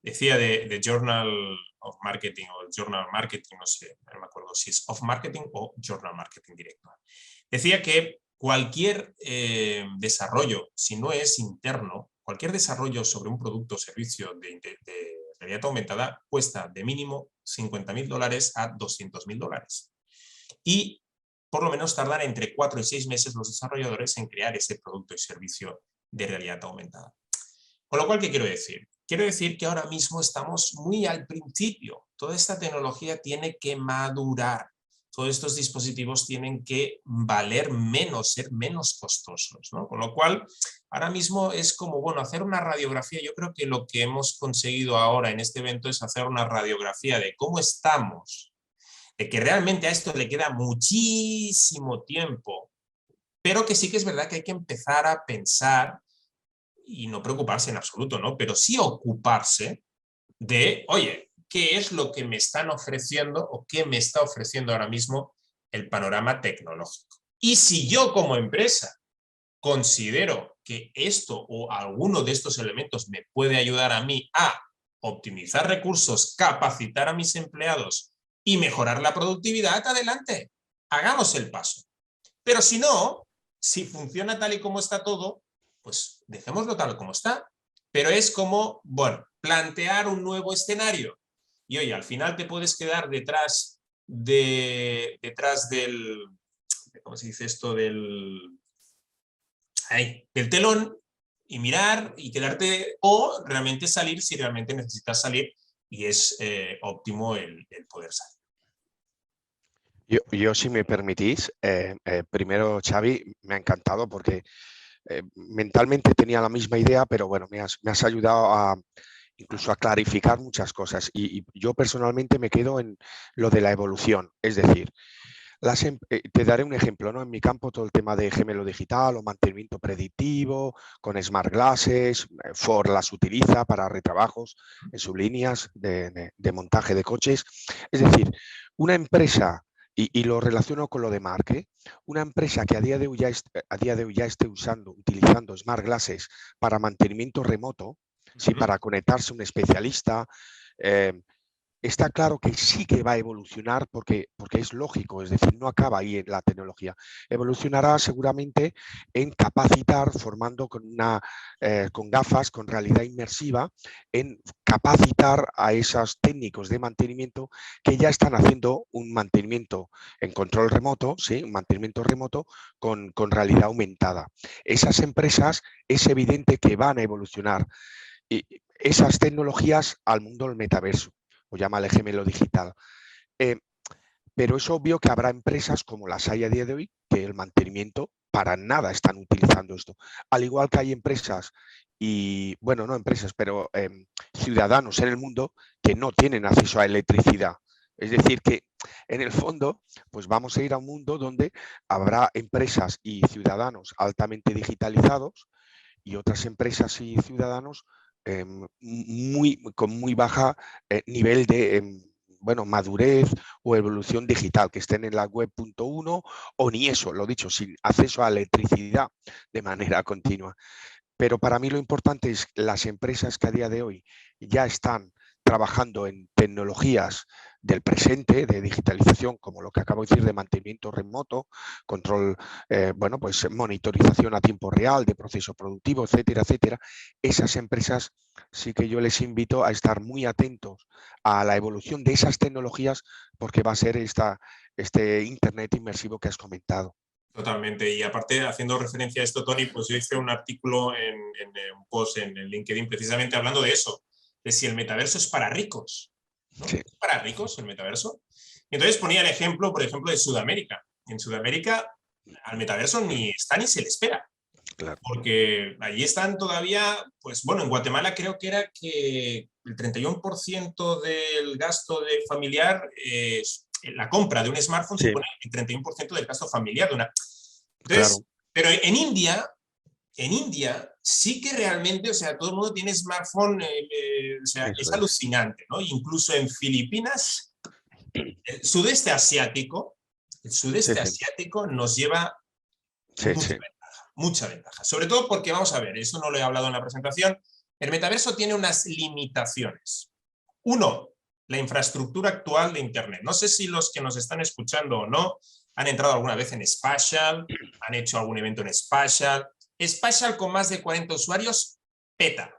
Speaker 3: decía de Journal of Marketing o Journal Marketing, no sé, no me acuerdo si es of Marketing o Journal Marketing directo. Decía que cualquier desarrollo, si no es interno, cualquier desarrollo sobre un producto o servicio de realidad aumentada cuesta de mínimo $50.000 a $200.000. Y por lo menos tardan entre 4 y 6 meses los desarrolladores en crear ese producto y servicio de realidad aumentada. Con lo cual, ¿qué quiero decir? Quiero decir que ahora mismo estamos muy al principio. Toda esta tecnología tiene que madurar. Todos estos dispositivos tienen que valer menos, ser menos costosos, ¿no? Con lo cual, ahora mismo es como, bueno, hacer una radiografía. Yo creo que lo que hemos conseguido ahora en este evento es hacer una radiografía de cómo estamos, de que realmente a esto le queda muchísimo tiempo, pero que sí que es verdad que hay que empezar a pensar y no preocuparse en absoluto, ¿no? Pero sí ocuparse de, oye, ¿qué es lo que me están ofreciendo o qué me está ofreciendo ahora mismo el panorama tecnológico? Y si yo como empresa considero que esto o alguno de estos elementos me puede ayudar a mí a optimizar recursos, capacitar a mis empleados y mejorar la productividad, adelante, hagamos el paso. Pero si no, si funciona tal y como está todo, pues dejémoslo tal como está. Pero es como, bueno, plantear un nuevo escenario. Y oye, al final te puedes quedar detrás del, ¿cómo se dice esto? Del telón y mirar y quedarte, o realmente salir si realmente necesitas salir y es óptimo el poder salir.
Speaker 2: Yo, si me permitís, primero, Xavi, me ha encantado porque mentalmente tenía la misma idea, pero bueno, me has ayudado incluso a clarificar muchas cosas. Y yo personalmente me quedo en lo de la evolución. Es decir, te daré un ejemplo, ¿no? En mi campo todo el tema de gemelo digital o mantenimiento predictivo con Smart Glasses, Ford las utiliza para retrabajos en sus líneas de montaje de coches. Es decir, una empresa, y lo relaciono con lo de Marc, una empresa que a día de hoy ya esté utilizando Smart Glasses para mantenimiento remoto, ¿sí? Para conectarse a un especialista, está claro que sí que va a evolucionar porque es lógico, es decir, no acaba ahí en la tecnología. Evolucionará seguramente en capacitar, formando con gafas, con realidad inmersiva, en capacitar a esos técnicos de mantenimiento que ya están haciendo un mantenimiento en control remoto, ¿sí? Un mantenimiento remoto con realidad aumentada. Esas empresas es evidente que van a evolucionar esas tecnologías al mundo del metaverso, o llámale gemelo digital. Pero es obvio que habrá empresas como las hay a día de hoy que el mantenimiento para nada están utilizando esto. Al igual que hay empresas y, bueno, no empresas, pero ciudadanos en el mundo que no tienen acceso a electricidad. Es decir, que en el fondo, pues vamos a ir a un mundo donde habrá empresas y ciudadanos altamente digitalizados y otras empresas y ciudadanos con muy baja nivel de bueno, madurez o evolución digital, que estén en la web 1.1 o ni eso, lo dicho, sin acceso a electricidad de manera continua. Pero para mí lo importante es las empresas que a día de hoy ya están trabajando en tecnologías del presente, de digitalización, como lo que acabo de decir, de mantenimiento remoto, control, bueno, pues monitorización a tiempo real de proceso productivo, etcétera, etcétera. Esas empresas sí que yo les invito a estar muy atentos a la evolución de esas tecnologías porque va a ser este Internet inmersivo que has comentado.
Speaker 3: Totalmente. Y aparte, haciendo referencia a esto, Tony, pues yo hice un artículo en un post en el LinkedIn precisamente hablando de eso, de si el metaverso es para ricos, ¿no?
Speaker 2: Sí.
Speaker 3: ¿Es para ricos el metaverso? Y entonces ponía el ejemplo, por ejemplo, de Sudamérica. En Sudamérica al metaverso ni está ni se le espera.
Speaker 2: Claro.
Speaker 3: Porque allí están todavía, pues bueno, en Guatemala creo que era que el 31% del gasto familiar la compra de un smartphone
Speaker 2: Sí.
Speaker 3: supone el 31% del gasto familiar de una. Entonces,
Speaker 2: Claro.
Speaker 3: pero en India sí que realmente, o sea, todo el mundo tiene smartphone, o sea,
Speaker 2: Eso
Speaker 3: es
Speaker 2: es.
Speaker 3: alucinante, ¿no? Incluso en Filipinas, el sudeste asiático
Speaker 2: Sí, sí.
Speaker 3: nos lleva
Speaker 2: Sí, sí.
Speaker 3: mucha ventaja. Sobre todo porque, vamos a ver, eso no lo he hablado en la presentación, el metaverso tiene unas limitaciones. Uno, la infraestructura actual de Internet. No sé si los que nos están escuchando o no han entrado alguna vez en Spatial, han hecho algún evento en Spatial. Spatial con más de 40 usuarios, peta.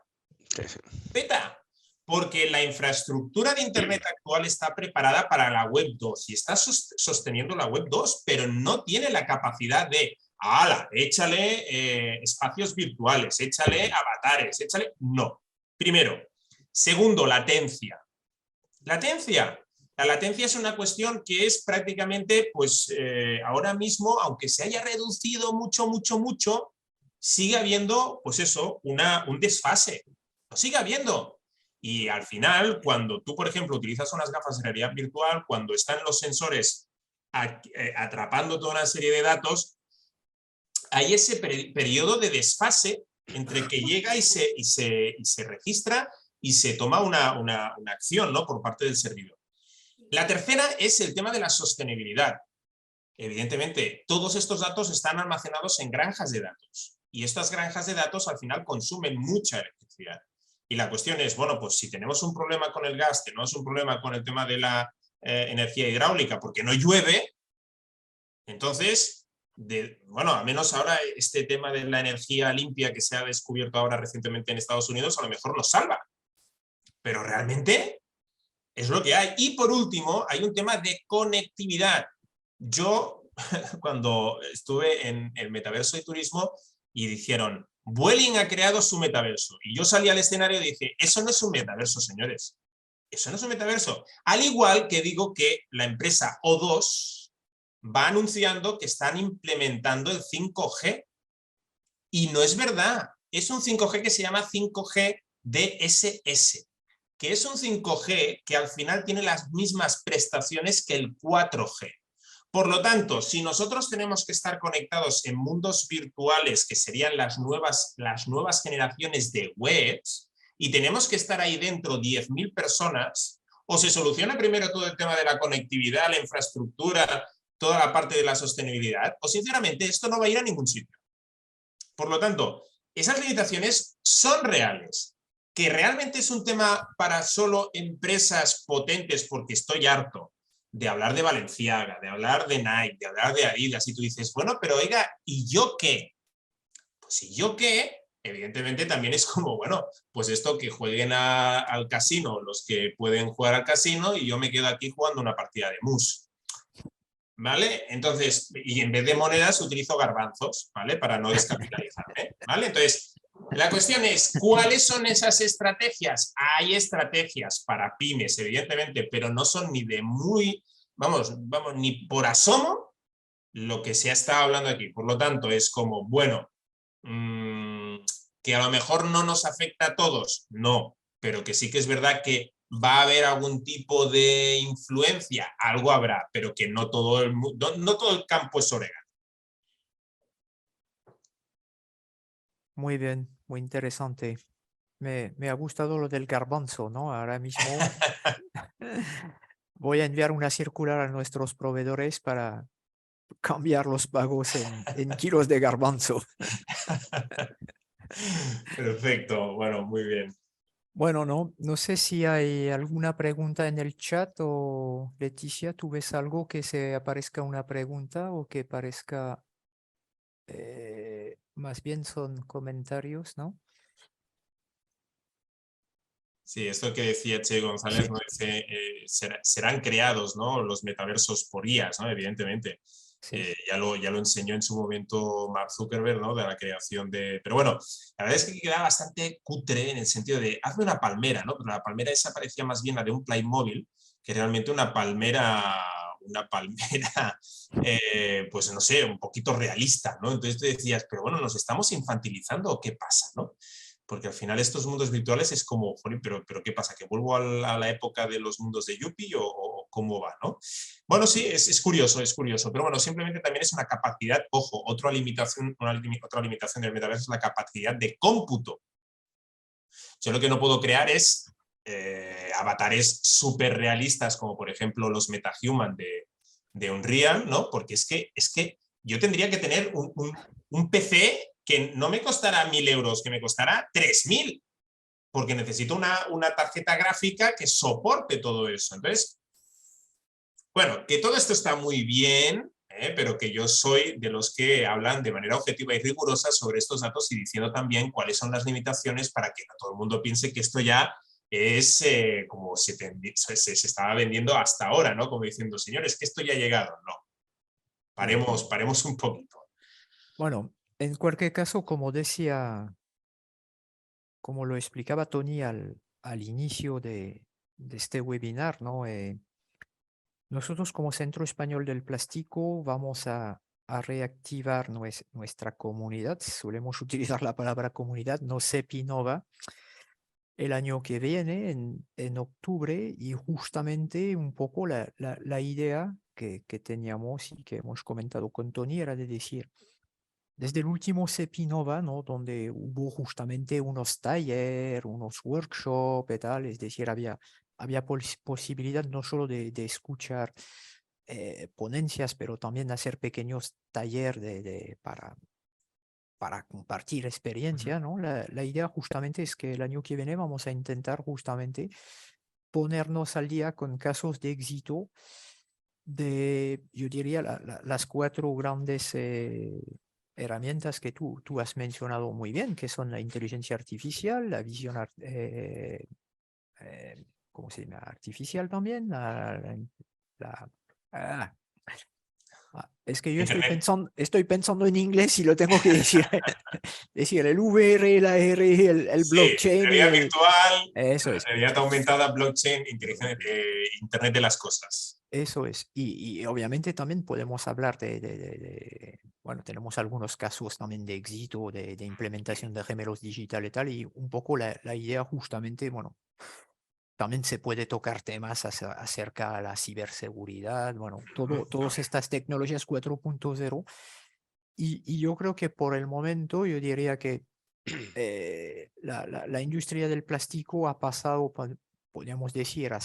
Speaker 2: Sí, sí.
Speaker 3: Peta. Porque la infraestructura de Internet actual está preparada para la web 2 y está sosteniendo la web 2, pero no tiene la capacidad de ¡hala! Échale espacios virtuales, échale avatares, échale. No. Primero. Segundo, latencia. Latencia. La latencia es una cuestión que es prácticamente, pues ahora mismo, aunque se haya reducido mucho, sigue habiendo, pues eso, un desfase. Lo sigue habiendo. Y al final, cuando tú, por ejemplo, utilizas unas gafas de realidad virtual, cuando están los sensores atrapando toda una serie de datos, hay ese periodo de desfase entre que llega y se registra y se toma una acción, ¿no?, por parte del servidor. La tercera es el tema de la sostenibilidad. Evidentemente, todos estos datos están almacenados en granjas de datos y estas granjas de datos al final consumen mucha electricidad. Y la cuestión es, bueno, pues si tenemos un problema con el gas, tenemos un problema con el tema de la energía hidráulica porque no llueve, entonces, bueno, al menos ahora este tema de la energía limpia que se ha descubierto ahora recientemente en Estados Unidos a lo mejor nos salva. Pero realmente es lo que hay. Y por último, hay un tema de conectividad. Yo, cuando estuve en el metaverso de turismo y dijeron, Vueling ha creado su metaverso. Y yo salí al escenario y dije, eso no es un metaverso, señores. Eso no es un metaverso. Al igual que digo que la empresa O2 va anunciando que están implementando el 5G. Y no es verdad. Es un 5G que se llama 5G DSS, que es un 5G que al final tiene las mismas prestaciones que el 4G. Por lo tanto, si nosotros tenemos que estar conectados en mundos virtuales, que serían las nuevas generaciones de webs, y tenemos que estar ahí dentro 10.000 personas, o se soluciona primero todo el tema de la conectividad, la infraestructura, toda la parte de la sostenibilidad, o sinceramente esto no va a ir a ningún sitio. Por lo tanto, esas limitaciones son reales. que realmente es un tema para solo empresas potentes, porque estoy harto de hablar de Balenciaga, de hablar de Nike, de hablar de Adidas, y tú dices, bueno, pero oiga, ¿y yo qué? Pues ¿y yo qué? Evidentemente también es como, bueno, pues esto que jueguen al casino los que pueden jugar al casino y yo me quedo aquí jugando una partida de mus. ¿Vale? Entonces, y en vez de monedas utilizo garbanzos, ¿vale? Para no descapitalizarme, ¿vale? Entonces, la cuestión es, ¿cuáles son esas estrategias? Hay estrategias para pymes, evidentemente, pero no son ni de muy, vamos, ni por asomo lo que se ha estado hablando aquí. Por lo tanto, es como, bueno, que a lo mejor no nos afecta a todos, no, pero que sí que es verdad que va a haber algún tipo de influencia, algo habrá, pero que no todo el, no todo el campo es orégano.
Speaker 1: Muy bien, muy interesante. Me ha gustado lo del garbanzo, ¿no? Ahora mismo voy a enviar una circular a nuestros proveedores para cambiar los pagos en kilos de garbanzo.
Speaker 3: Perfecto, bueno, muy bien.
Speaker 1: Bueno, no sé si hay alguna pregunta en el chat o Leticia, ¿tú ves algo que se aparezca una pregunta o que parezca más bien son comentarios, ¿no?
Speaker 3: Sí, esto que decía Che González,
Speaker 1: Sí.
Speaker 3: ¿no? Dice, serán creados, ¿no? Los metaversos por IAs, ¿no? Evidentemente.
Speaker 1: Sí.
Speaker 3: Ya lo enseñó en su momento Mark Zuckerberg, ¿no? De la creación de... Pero bueno, la verdad es que queda bastante cutre en el sentido de, hazme una palmera, ¿no? Pero la palmera esa parecía más bien la de un Playmobil que realmente una palmera, pues no sé, un poquito realista, ¿no? Entonces te decías, pero bueno, ¿nos estamos infantilizando o qué pasa, ¿no? Porque al final estos mundos virtuales es como, pero ¿qué pasa? ¿Que vuelvo a la época de los mundos de Yuppie o cómo va, no? Bueno, sí, es curioso, pero bueno, simplemente también es una capacidad, ojo, otra limitación del metaverso es la capacidad de cómputo. Yo lo que no puedo crear es avatares súper realistas, como por ejemplo los MetaHuman de Unreal, ¿no? Porque es que yo tendría que tener un PC que no me costará 1.000 euros, que me costará 3.000, porque necesito una tarjeta gráfica que soporte todo eso. Entonces, bueno, que todo esto está muy bien, pero que yo soy de los que hablan de manera objetiva y rigurosa sobre estos datos y diciendo también cuáles son las limitaciones para que no todo el mundo piense que esto ya es como se estaba vendiendo hasta ahora, ¿no? Como diciendo, señores, que esto ya ha llegado. No, paremos un poquito.
Speaker 1: Bueno, en cualquier caso, como decía, como lo explicaba Tony al inicio de este webinar, ¿no? Nosotros como Centro Español del Plástico vamos a reactivar nuestra comunidad. Solemos utilizar la palabra comunidad, no CEPINOVA, el año que viene, en octubre, y justamente un poco la idea que teníamos y que hemos comentado con Tony era de decir, desde el último CEPINOVA, ¿no? Donde hubo justamente unos talleres, unos workshops y tal, es decir, había posibilidad no solo de escuchar ponencias, pero también hacer pequeños talleres para compartir experiencia, ¿no? La idea justamente es que el año que viene vamos a intentar justamente ponernos al día con casos de éxito de, yo diría, las cuatro grandes herramientas que tú has mencionado muy bien, que son la inteligencia artificial, la visión, ¿cómo se llama? Artificial también, la- ah, es que yo
Speaker 3: Internet.
Speaker 1: estoy pensando en inglés y lo tengo que decir, decir el VR, la AR, el
Speaker 3: Sí,
Speaker 1: blockchain y
Speaker 3: realidad
Speaker 1: el...
Speaker 3: virtual,
Speaker 1: Eso es.
Speaker 3: realidad aumentada, blockchain, Internet de las cosas.
Speaker 1: Eso es. Y obviamente también podemos hablar bueno, tenemos algunos casos también de éxito, de implementación de gemelos digitales y tal, y un poco la idea justamente, bueno, también se puede tocar temas acerca de la ciberseguridad, bueno, todas estas tecnologías 4.0, y yo creo que por el momento yo diría que la industria del plástico ha pasado, podríamos decir, ha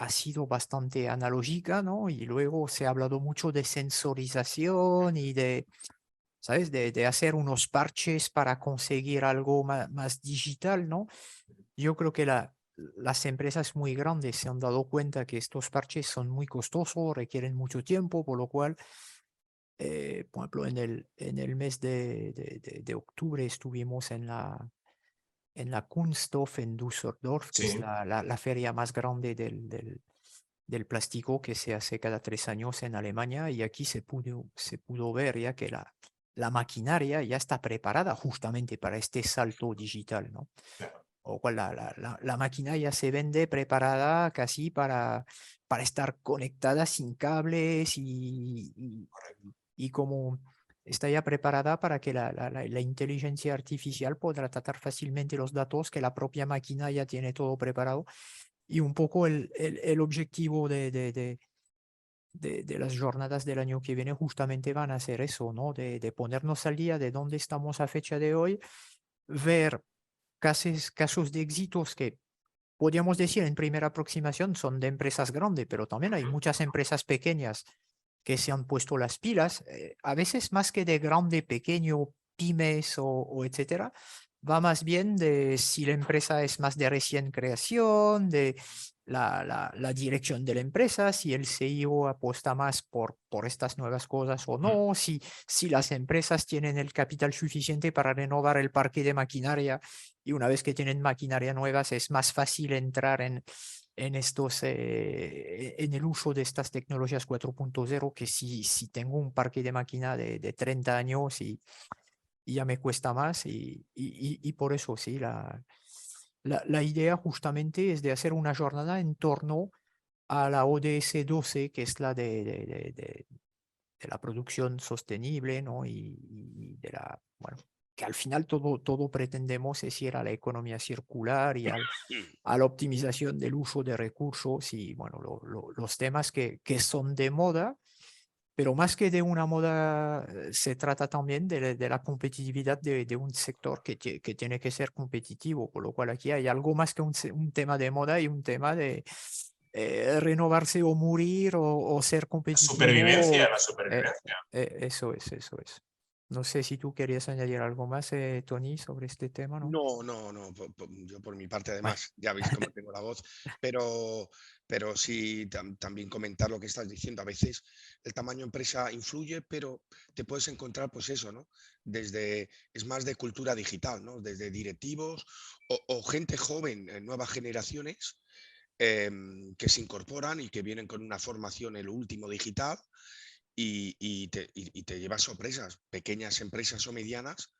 Speaker 1: sido bastante analógica, ¿no? Y luego se ha hablado mucho de sensorización y ¿sabes? De hacer unos parches para conseguir algo más digital, ¿no? Yo creo que las empresas muy grandes se han dado cuenta que estos parches son muy costosos, requieren mucho tiempo, por lo cual, por ejemplo, en el mes de octubre estuvimos en la Kunststoff en Düsseldorf, que es
Speaker 3: Sí,
Speaker 1: la feria más grande del plástico que se hace cada 3 años en Alemania, y aquí se pudo ver ya que la maquinaria ya está preparada justamente para este salto digital, ¿no?
Speaker 3: claro,
Speaker 1: O cual la máquina ya se vende preparada casi para estar conectada sin cables
Speaker 3: correcto.
Speaker 1: y como está ya preparada para que la inteligencia artificial podrá tratar fácilmente los datos, que la propia máquina ya tiene todo preparado. Y un poco el objetivo de las jornadas del año que viene justamente van a ser eso, ¿no? De ponernos al día de dónde estamos a fecha de hoy, ver casos de éxitos que podríamos decir en primera aproximación son de empresas grandes, pero también hay muchas empresas pequeñas que se han puesto las pilas, a veces más que de grande, pequeño, pymes o etcétera, va más bien de si la empresa es más de recién creación, de la dirección de la empresa, si el CEO apuesta más por estas nuevas cosas o
Speaker 3: Mm.
Speaker 1: no, si las empresas tienen el capital suficiente para renovar el parque de maquinaria, y una vez que tienen maquinaria nuevas es más fácil entrar en en el uso de estas tecnologías 4.0, que si tengo un parque de máquina de 30 años y ya me cuesta más, y por eso sí, la idea justamente es de hacer una jornada en torno a la ODS 12, que es la de la producción sostenible, ¿no? Y de bueno, que al final todo pretendemos es ir a la economía circular y a la optimización del uso de recursos y, bueno, los temas que son de moda, pero más que de una moda, se trata también de la competitividad de un sector que tiene que ser competitivo, por lo cual aquí hay algo más que un tema de moda y un tema de renovarse o morir o ser competitivo.
Speaker 3: La
Speaker 1: eh,
Speaker 3: supervivencia.
Speaker 1: Eso es, eso es. No sé si tú querías añadir algo más, Tony, sobre este tema, ¿no?
Speaker 2: No, no, no. Yo por mi parte,
Speaker 1: Vale.
Speaker 2: además, ya veis cómo tengo la voz, pero, pero sí también comentar lo que estás diciendo. A veces el tamaño empresa influye, pero te puedes encontrar, pues eso, ¿no? Es más de cultura digital, ¿no? Desde directivos o gente joven, nuevas generaciones, que se incorporan y que vienen con una formación en lo último digital y te llevas sorpresas, pequeñas empresas o medianas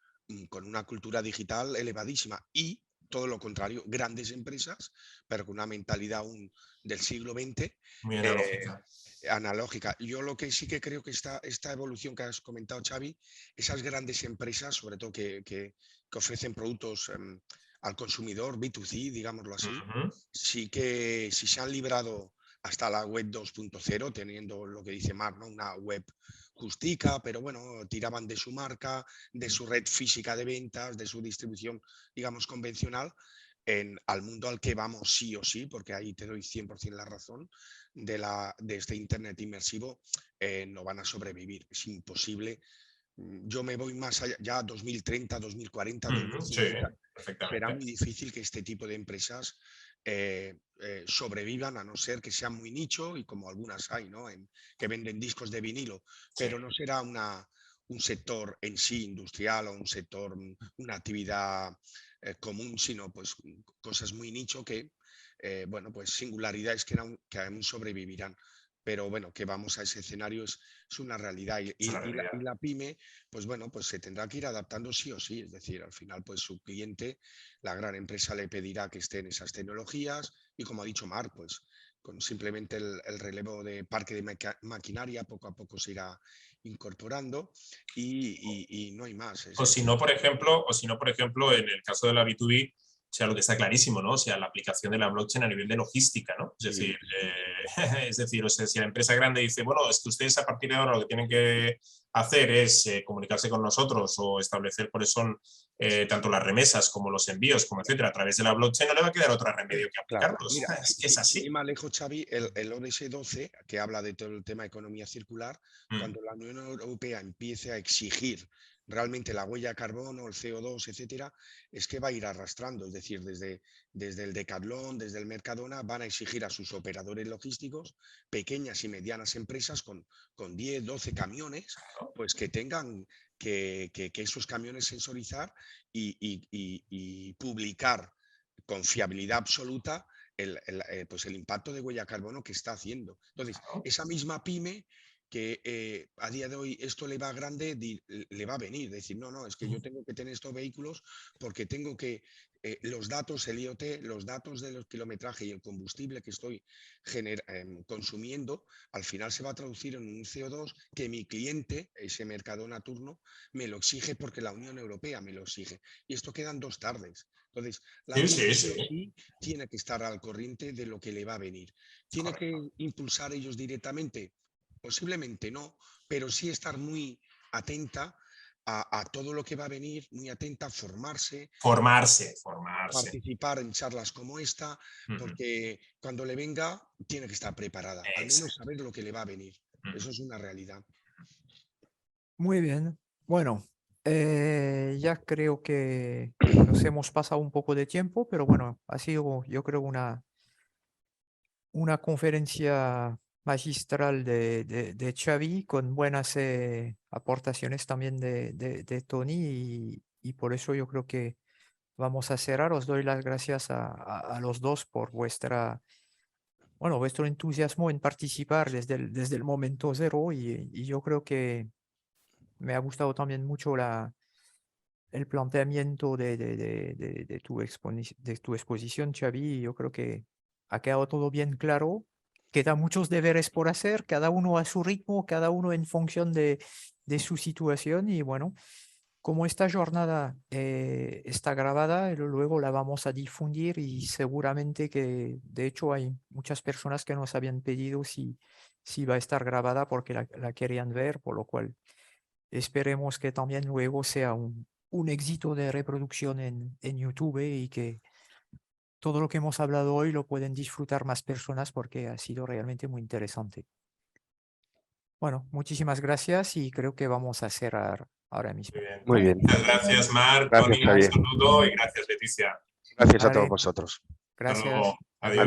Speaker 2: con una cultura digital elevadísima y todo lo contrario, grandes empresas, pero con una mentalidad aún del siglo XX
Speaker 3: Muy
Speaker 2: eh,
Speaker 3: analógica.
Speaker 2: analógica. Yo lo que sí que creo que esta evolución que has comentado, Xavi, esas grandes empresas, sobre todo que ofrecen productos al consumidor, B2C, digámoslo así,
Speaker 3: Ujú.
Speaker 2: sí que si se han librado hasta la web 2.0, teniendo lo que dice Marc, ¿no? Una web justica, pero bueno, tiraban de su marca, de su red física de ventas, de su distribución, digamos, convencional, al mundo al que vamos sí o sí, porque ahí te doy 100% la razón, de este Internet inmersivo, no van a sobrevivir, es imposible. Yo me voy más allá, ya 2030, 2040,
Speaker 3: Sí,
Speaker 2: 2050. Será
Speaker 3: perfectamente.
Speaker 2: muy difícil que este tipo de empresas sobrevivan, a no ser que sean muy nicho, y como algunas hay, ¿no? Que venden discos de vinilo,
Speaker 3: Sí,
Speaker 2: pero no será un sector en sí industrial o un sector, una actividad común, sino pues cosas muy nicho bueno, pues singularidades que aún sobrevivirán. Pero bueno, que vamos a ese escenario es una realidad
Speaker 3: es una
Speaker 2: y
Speaker 3: realidad.
Speaker 2: la pyme, pues bueno, pues se tendrá que ir adaptando sí o sí. Es decir, al final, pues su cliente, la gran empresa, le pedirá que esté en esas tecnologías y, como ha dicho Marc, pues con simplemente el relevo de parque de maquinaria poco a poco se irá incorporando y no hay más.
Speaker 3: O si no, por ejemplo, en el caso de la B2B, o sea, lo que está clarísimo, ¿no? O sea, la aplicación de la blockchain a nivel de logística, ¿no? Es
Speaker 2: Sí,
Speaker 3: decir, o sea, si la empresa grande dice, bueno, es que ustedes a partir de ahora lo que tienen que hacer es comunicarse con nosotros o establecer cuáles son tanto las remesas como los envíos, como etcétera, a través de la blockchain, no le va a quedar otro remedio que
Speaker 2: Claro,
Speaker 3: aplicarlos.
Speaker 2: mira,
Speaker 3: Es que es así.
Speaker 2: sin ir más lejos, Xavi, el ODS 12, que habla de todo el tema de economía circular, cuando la Unión Europea empiece a exigir realmente la huella de carbono, el CO2, etcétera, es que va a ir arrastrando. Es decir, desde el Decathlon, desde el Mercadona, van a exigir a sus operadores logísticos, pequeñas y medianas empresas con 10, 12 camiones, pues que tengan que esos camiones sensorizar y publicar con fiabilidad absoluta pues el impacto de huella de carbono que está haciendo. Entonces, esa misma pyme que a día de hoy esto le va grande, le va a venir, decir, no, es que yo tengo que tener estos vehículos porque tengo que, los datos, el IoT, los datos de los kilometrajes y el combustible que estoy consumiendo, al final se va a traducir en un CO2 que mi cliente, ese Mercadona turno, me lo exige porque la Unión Europea me lo exige. Y esto quedan 2 tardes. Entonces, la sí tiene que estar al corriente de lo que le va a venir. ¿Tiene que impulsar ellos directamente? Posiblemente no, pero sí estar muy atenta a todo lo que va a venir, muy atenta a formarse. Participar en charlas como esta, porque cuando le venga tiene que estar preparada, al menos saber lo que le va a venir. Eso es una realidad.
Speaker 1: Muy bien. Bueno, ya creo que nos hemos pasado un poco de tiempo, pero bueno, ha sido, yo creo, una conferencia magistral de Xavi con buenas aportaciones también de Tony y por eso yo creo que vamos a cerrar. Os doy las gracias a los dos por vuestro entusiasmo en participar desde el momento cero y yo creo que me ha gustado también mucho el planteamiento de tu exposición, Xavi. Yo creo que ha quedado todo bien claro. Quedan muchos deberes por hacer, cada uno a su ritmo, cada uno en función de su situación. Y bueno, como esta jornada está grabada, luego la vamos a difundir y seguramente que, de hecho, hay muchas personas que nos habían pedido si va a estar grabada porque la querían ver, por lo cual esperemos que también luego sea un éxito de reproducción en YouTube y que todo lo que hemos hablado hoy lo pueden disfrutar más personas porque ha sido realmente muy interesante. Bueno, muchísimas gracias y creo que vamos a cerrar ahora mismo.
Speaker 2: Muy bien.
Speaker 3: Muchas gracias, Marc.
Speaker 2: Gracias,
Speaker 3: Tony, un saludo y gracias, Leticia.
Speaker 2: Gracias a todos vosotros.
Speaker 1: Gracias.
Speaker 3: Hasta luego. Adiós.